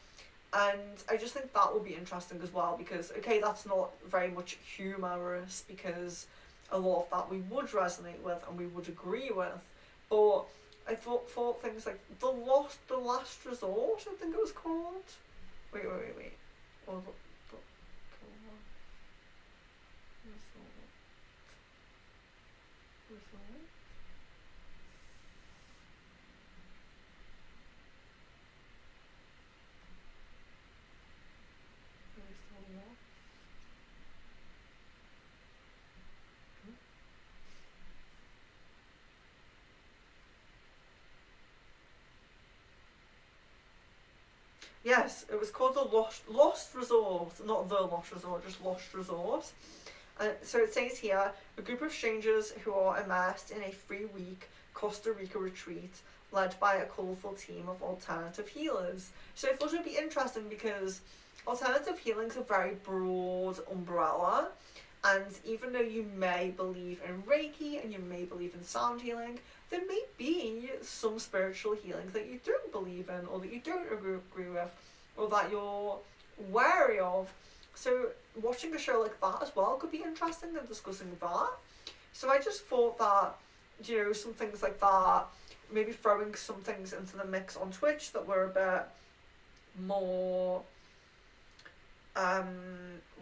And I just think that would be interesting as well, because okay, that's not very much humorous, because a lot of that we would resonate with and we would agree with, but I thought things like the last resort, I think it was called. Wait. Or the resort. Yes, it was called the Lost Resort, not the Lost Resort, just Lost Resort. So it says here, a group of strangers who are immersed in a 3-week Costa Rica retreat led by a colourful team of alternative healers. So I thought it would be interesting because alternative healing is a very broad umbrella, and even though you may believe in Reiki and you may believe in sound healing, there may be some spiritual healing that you don't believe in, or that you don't agree with, or that you're wary of. So watching a show like that as well could be interesting and discussing that. So I just thought that, some things like that, maybe throwing some things into the mix on Twitch that were a bit more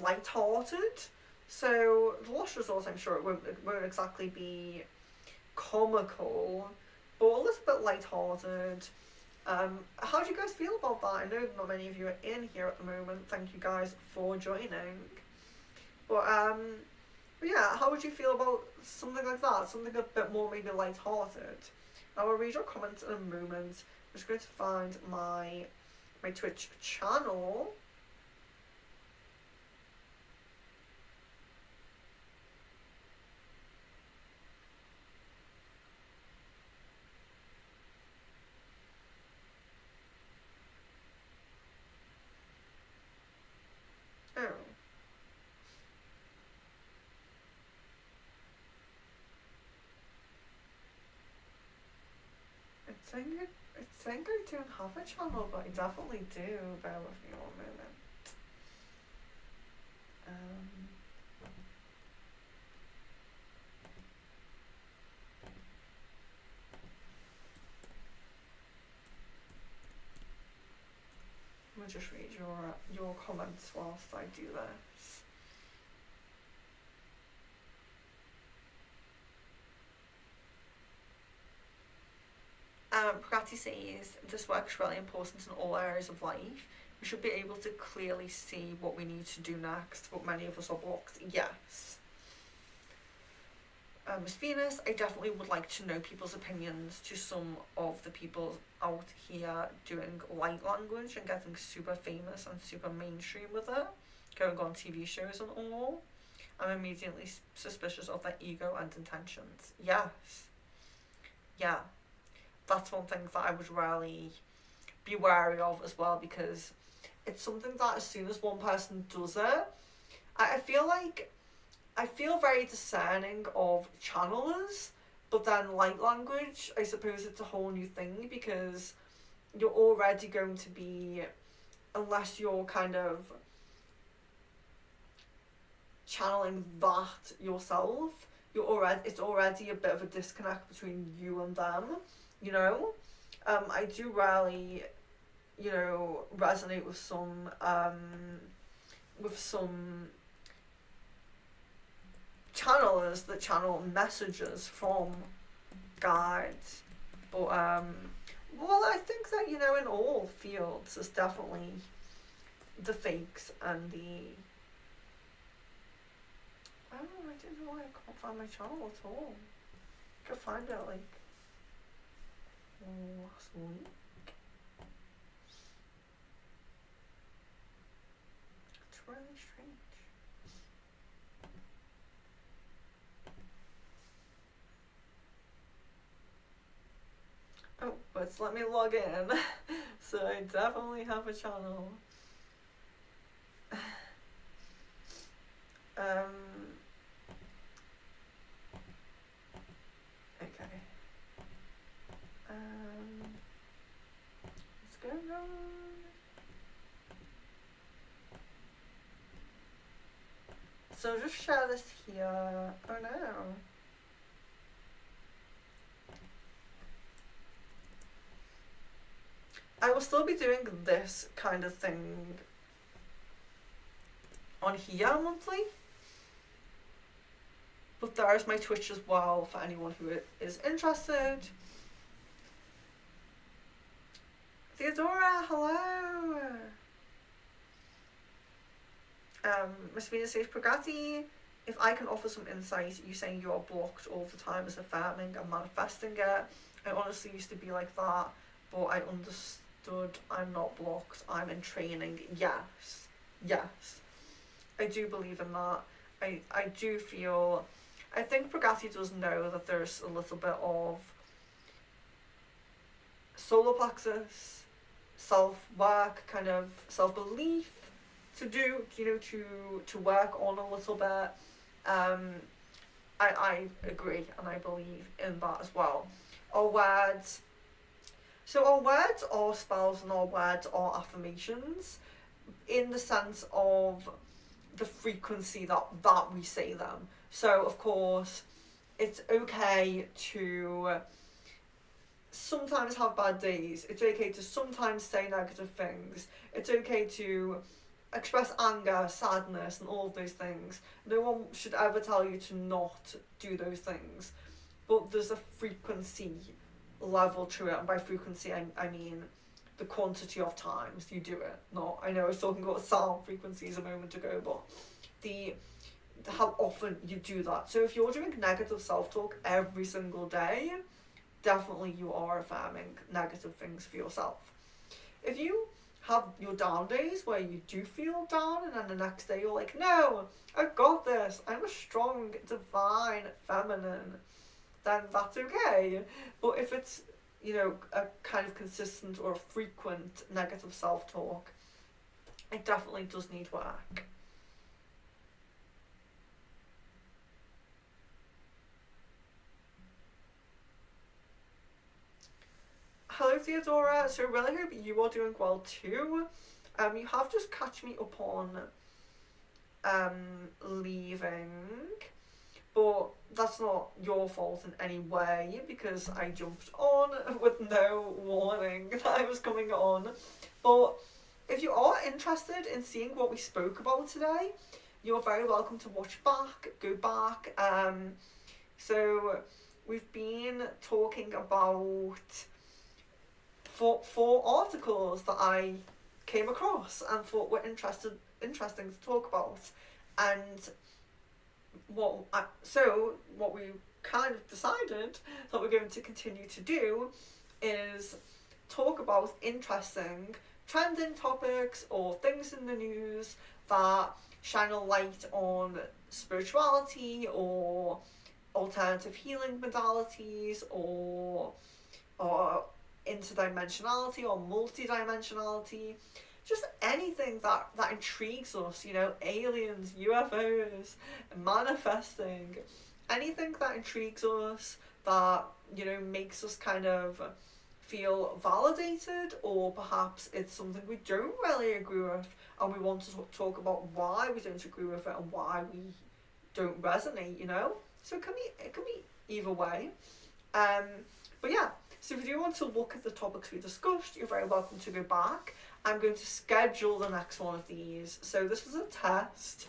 light-hearted. So the Lost Resort, I'm sure it won't exactly be comical, but a little bit light-hearted. How do you guys feel about that? I know not many of you are in here at the moment. Thank you guys for joining. But yeah, how would you feel about something like that? Something a bit more maybe light-hearted. I will read your comments in a moment. I'm just going to find my Twitch channel. Oh. It's saying I don't have a channel, but I definitely do. Bear with me one moment. I'm gonna just read your comments whilst I do this. Prati says, this work is really important in all areas of life. We should be able to clearly see what we need to do next, but many of us are blocked. Yes. Miss Venus, I definitely would like to know people's opinions to some of the people out here doing light language and getting super famous and super mainstream with it, going on TV shows and all. I'm immediately suspicious of their ego and intentions. Yes. Yeah. That's one thing that I would really be wary of as well, because it's something that as soon as one person does it, I feel very discerning of channelers, but then light language, I suppose it's a whole new thing, because you're already going to be, unless you're kind of channeling that yourself, it's already a bit of a disconnect between you and them, I do rarely, resonate with some channelers that channel messages from guides, but well, I think that in all fields there's definitely the fakes and the I don't know why I can't find my channel at all. I could find it like last week. It's really strange. Oh, but let me log in. So I definitely have a channel. Okay. What's going on? So just share this here. Oh no. I will still be doing this kind of thing on here monthly. But there's my Twitch as well for anyone who is interested. Theodora, hello! Miss Venus says, Pragati, if I can offer some insight, you saying you are blocked all the time is affirming and manifesting it. I honestly used to be like that, but I understood I'm not blocked, I'm in training. Yes. I do believe in that. I do feel, I think Pragati does know that there's a little bit of solar plexus, self-work, kind of self-belief to do, to work on a little bit. I agree and I believe in that as well. Our words are spells and our words are affirmations in the sense of the frequency that we say them. So of course it's okay to sometimes have bad days. It's okay to sometimes say negative things. It's okay to express anger, sadness, and all of those things. No one should ever tell you to not do those things. But there's a frequency level to it, and by frequency I mean the quantity of times you do it. Not, I know I was talking about sound frequencies a moment ago, but the how often you do that. So if you're doing negative self-talk every single day, definitely you are affirming negative things for yourself. If you have your down days where you do feel down and then the next day you're like, no, I've got this, I'm a strong, divine, feminine, then that's okay. But if it's, a kind of consistent or frequent negative self-talk, it definitely does need work. Hello Theodora, so I really hope you are doing well too. You have just catch me up on leaving, but that's not your fault in any way because I jumped on with no warning that I was coming on. But if you are interested in seeing what we spoke about today, you're very welcome to watch back, go back. So we've been talking about four articles that I came across and thought were interesting to talk about, and what we kind of decided that we're going to continue to do is talk about interesting trending topics or things in the news that shine a light on spirituality or alternative healing modalities or interdimensionality or multidimensionality, just anything that intrigues us, aliens, UFOs, manifesting, anything that intrigues us, that, makes us kind of feel validated, or perhaps it's something we don't really agree with and we want to talk about why we don't agree with it and why we don't resonate, So it can be either way. But yeah, so if you do want to look at the topics we discussed, you're very welcome to go back. I'm going to schedule the next one of these. So this was a test.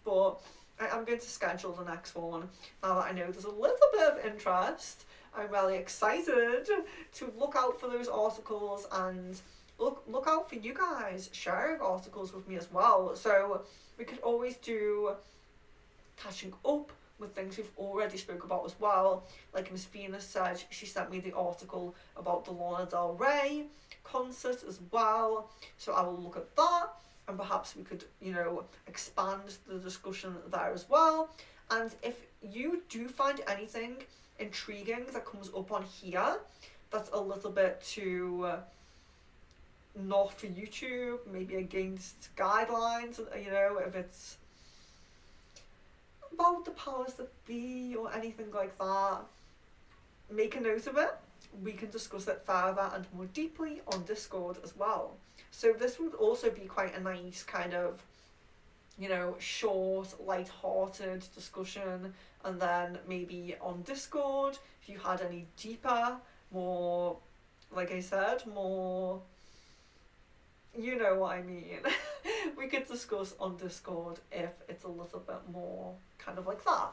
But I'm going to schedule the next one now that I know there's a little bit of interest. I'm really excited to look out for those articles and look out for you guys sharing articles with me as well. So we could always do catching up with things we've already spoke about as well. Like Miss Venus said, she sent me the article about the Lana Del Rey concert as well. So I will look at that and perhaps we could, expand the discussion there as well. And if you do find anything intriguing that comes up on here that's a little bit too not for YouTube, maybe against guidelines, if it's about the powers that be or anything like that, make a note of it. We can discuss it further and more deeply on Discord as well. So this would also be quite a nice kind of, short, light-hearted discussion. And then maybe on Discord, if you had any deeper, more like I said, more, you know what I mean. We could discuss on Discord if it's a little bit more kind of like that.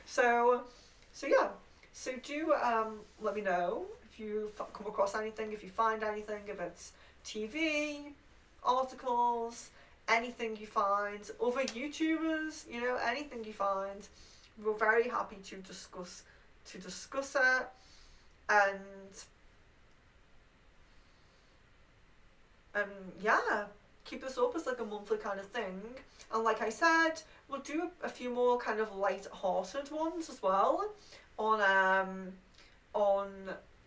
So, yeah. So do let me know if you come across anything, if you find anything, if it's TV, articles, anything you find, other YouTubers, you know, anything you find. We're very happy to discuss it, and yeah, keep this up as like a monthly kind of thing. And like I said, we'll do a few more kind of light-hearted ones as well on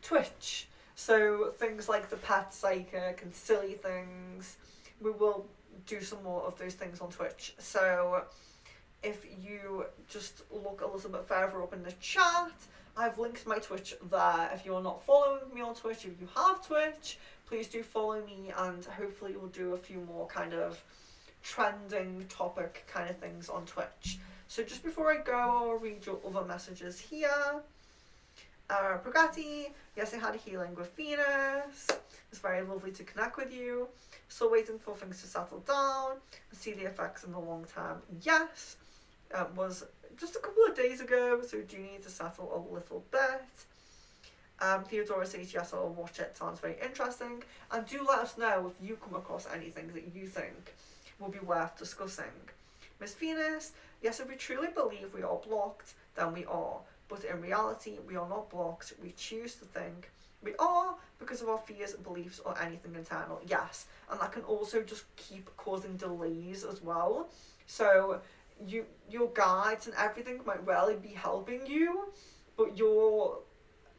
Twitch. So things like the pet psychic and silly things, we will do some more of those things on Twitch. So if you just look a little bit further up in the chat, I've linked my Twitch there. If you're not following me on Twitch, if you have Twitch, please do follow me, and hopefully we'll do a few more kind of trending topic kind of things on Twitch. So just before I go, I'll read your other messages here. Brigatti, yes, I had a healing with Venus. It's very lovely to connect with you. Still waiting for things to settle down and see the effects in the long term. Yes, it was just a couple of days ago, so do need to settle a little bit. Theodora says, yes, I'll watch it. Sounds very interesting. And do let us know if you come across anything that you think will be worth discussing. Miss Venus, yes, if we truly believe we are blocked, then we are. But in reality, we are not blocked. We choose to think we are because of our fears, beliefs, or anything internal. Yes, and that can also just keep causing delays as well. So your guides and everything might really be helping you, but your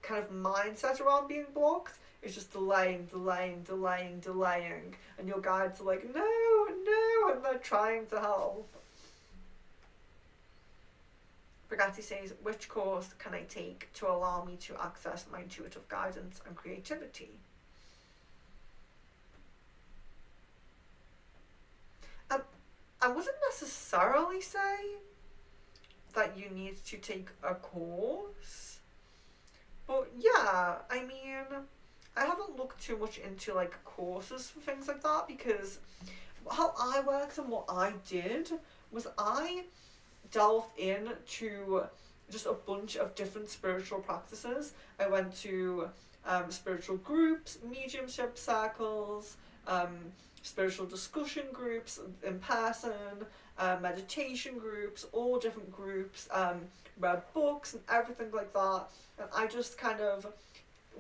kind of mindset around being blocked is just delaying, and your guides are like, no, and they're trying to help. Brigatti says, which course can I take to allow me to access my intuitive guidance and creativity? I wouldn't necessarily say that you need to take a course, but yeah, I mean, I haven't looked too much into like courses for things like that, because how I worked and what I did was I delved into just a bunch of different spiritual practices. I went to spiritual groups, mediumship circles, spiritual discussion groups in person, meditation groups, all different groups, read books and everything like that. And I just kind of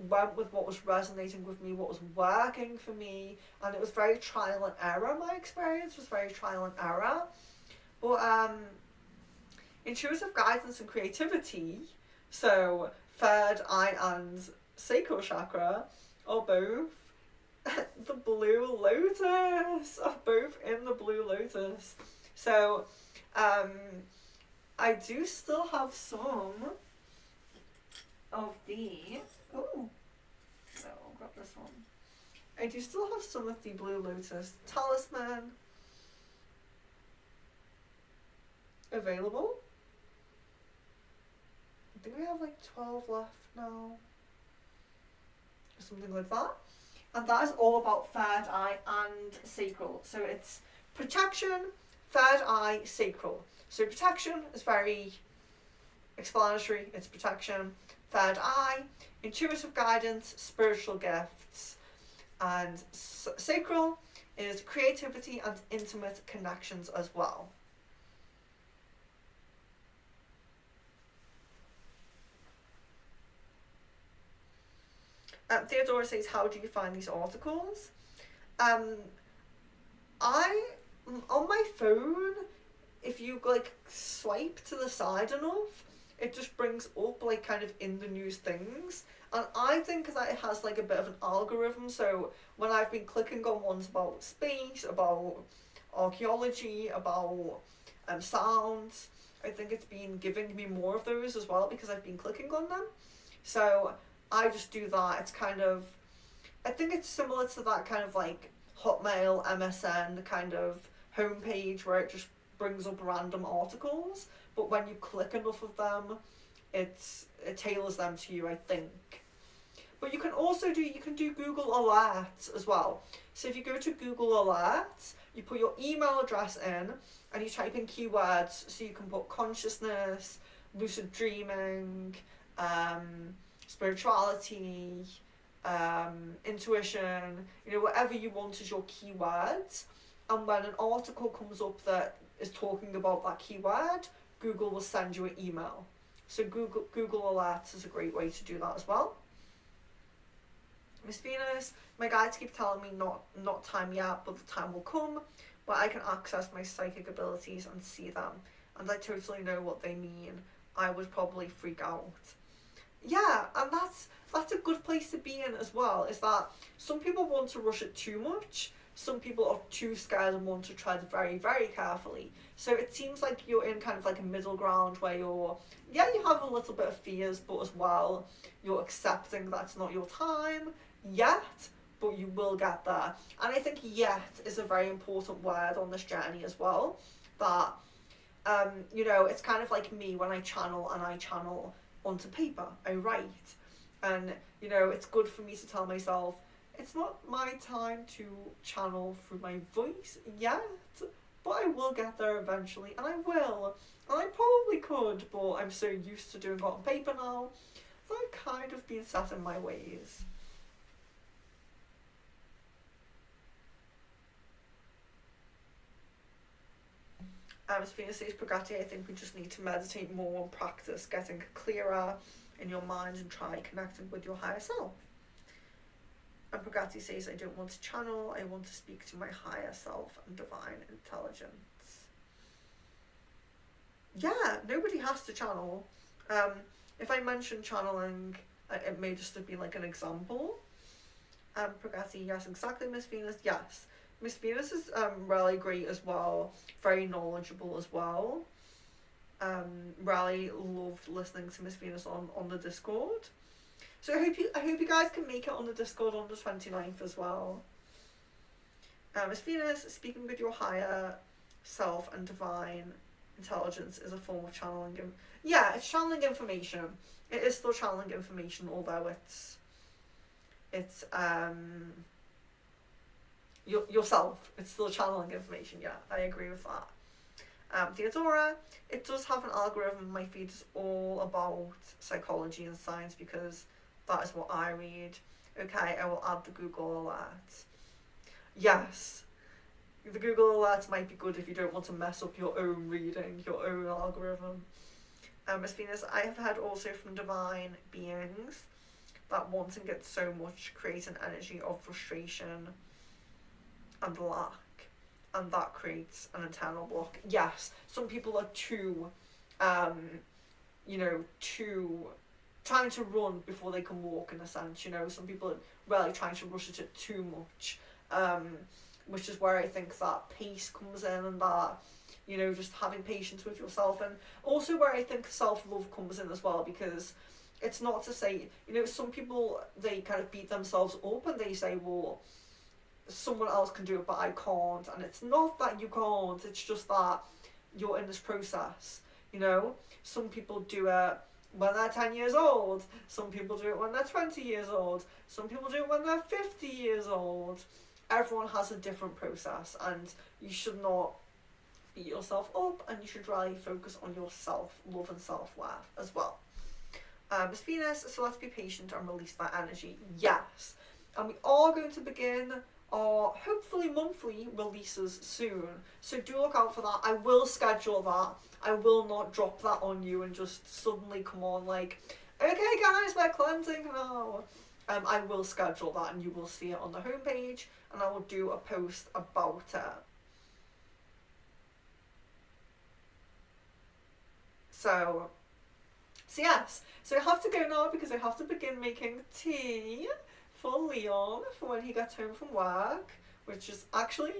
went with what was resonating with me, what was working for me, and it was very trial and error. My experience was very trial and error. But intuitive guidance and creativity, so third eye and sacral chakra, are both the blue lotus, are both in the blue lotus. So I do still have some of the, oh, no, I'll grab this one. I do still have some of the blue lotus talisman available. I think we have like 12 left now, or something like that. And that is all about third eye and sacral. So it's protection, third eye, sacral. So protection is very explanatory. It's protection. Third eye, intuitive guidance, spiritual gifts. And sacral is creativity and intimate connections as well. Theodora says, how do you find these articles? On my phone, if you like swipe to the side enough, it just brings up like kind of in the news things. And I think that it has like a bit of an algorithm, so when I've been clicking on ones about space, about archaeology, about sounds, I think it's been giving me more of those as well because I've been clicking on them. So I just do that. It's kind of, I think it's similar to that kind of like Hotmail, MSN kind of homepage where it just brings up random articles, but when you click enough of them, it tailors them to you, I think. But you can also do Google Alerts as well. So if you go to Google Alerts, you put your email address in and you type in keywords. So you can put consciousness, lucid dreaming, spirituality, intuition, whatever you want as your keywords. And when an article comes up that is talking about that keyword, Google will send you an email. So Google Alerts is a great way to do that as well. Miss Venus, my guides keep telling me not time yet, but the time will come where I can access my psychic abilities and see them. And I totally know what they mean. I would probably freak out. Yeah, and that's a good place to be in as well, is that some people want to rush it too much. Some people are too scared and want to tread very, very carefully. So it seems like you're in kind of like a middle ground where you have a little bit of fears, but as well, you're accepting that's not your time yet, but you will get there. And I think yet is a very important word on this journey as well. That, it's kind of like me when I channel onto paper. I write. And, it's good for me to tell myself, it's not my time to channel through my voice yet, but I will get there eventually, and I will. And I probably could, but I'm so used to doing it on paper now, that I've kind of been set in my ways. As Venus says, Pragati, I think we just need to meditate more and practice getting clearer in your mind and try connecting with your higher self. And Pragati says, I don't want to channel, I want to speak to my higher self and divine intelligence. Yeah, nobody has to channel. If I mention channeling, it may just have been like an example. Pragati, yes, exactly, Miss Venus, yes. Miss Venus is really great as well, very knowledgeable as well. Really loved listening to Miss Venus on the Discord. So I hope you guys can make it on the Discord on the 29th as well. Miss Venus, speaking with your higher self and divine intelligence is a form of channeling. Yeah, it's channeling information. It is still channeling information, although it's yourself. It's still channeling information. Yeah, I agree with that. Theodora, it does have an algorithm. My feed is all about psychology and science because that is what I read. Okay, I will add the Google alerts. Yes, the Google alerts might be good if you don't want to mess up your own reading, your own algorithm. Miss Venus, I have heard also from divine beings that wanting it so much creates an energy of frustration and lack, and that creates an internal block. Yes, some people are too trying to run before they can walk, in a sense. Some people are really trying to rush it too much, which is where I think that peace comes in, and that just having patience with yourself, and also where I think self-love comes in as well, because it's not to say, some people, they kind of beat themselves up and they say, well, someone else can do it but I can't, and it's not that you can't, it's just that you're in this process. Some people do it when they're 10 years old, some people do it when they're 20 years old, some people do it when they're 50 years old. Everyone has a different process, and you should not beat yourself up, and you should really focus on your self-love and self-worth as well. Miss Venus, so let's be patient and release that energy. Yes, and we are going to begin our hopefully monthly releases soon, so do look out for that. I will schedule that. I will not drop that on you and just suddenly come on like, okay guys, we're cleansing now. I will schedule that, and you will see it on the homepage, and I will do a post about it. So yes, so I have to go now because I have to begin making tea for Leon for when he gets home from work, which is actually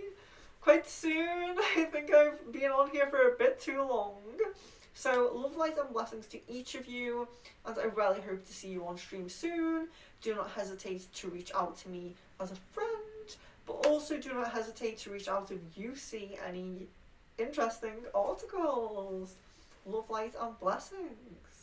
quite soon. I think I've been on here for a bit too long. So love, light and blessings to each of you, and I really hope to see you on stream soon. Do not hesitate to reach out to me as a friend, but also do not hesitate to reach out if you see any interesting articles. Love, light and blessings.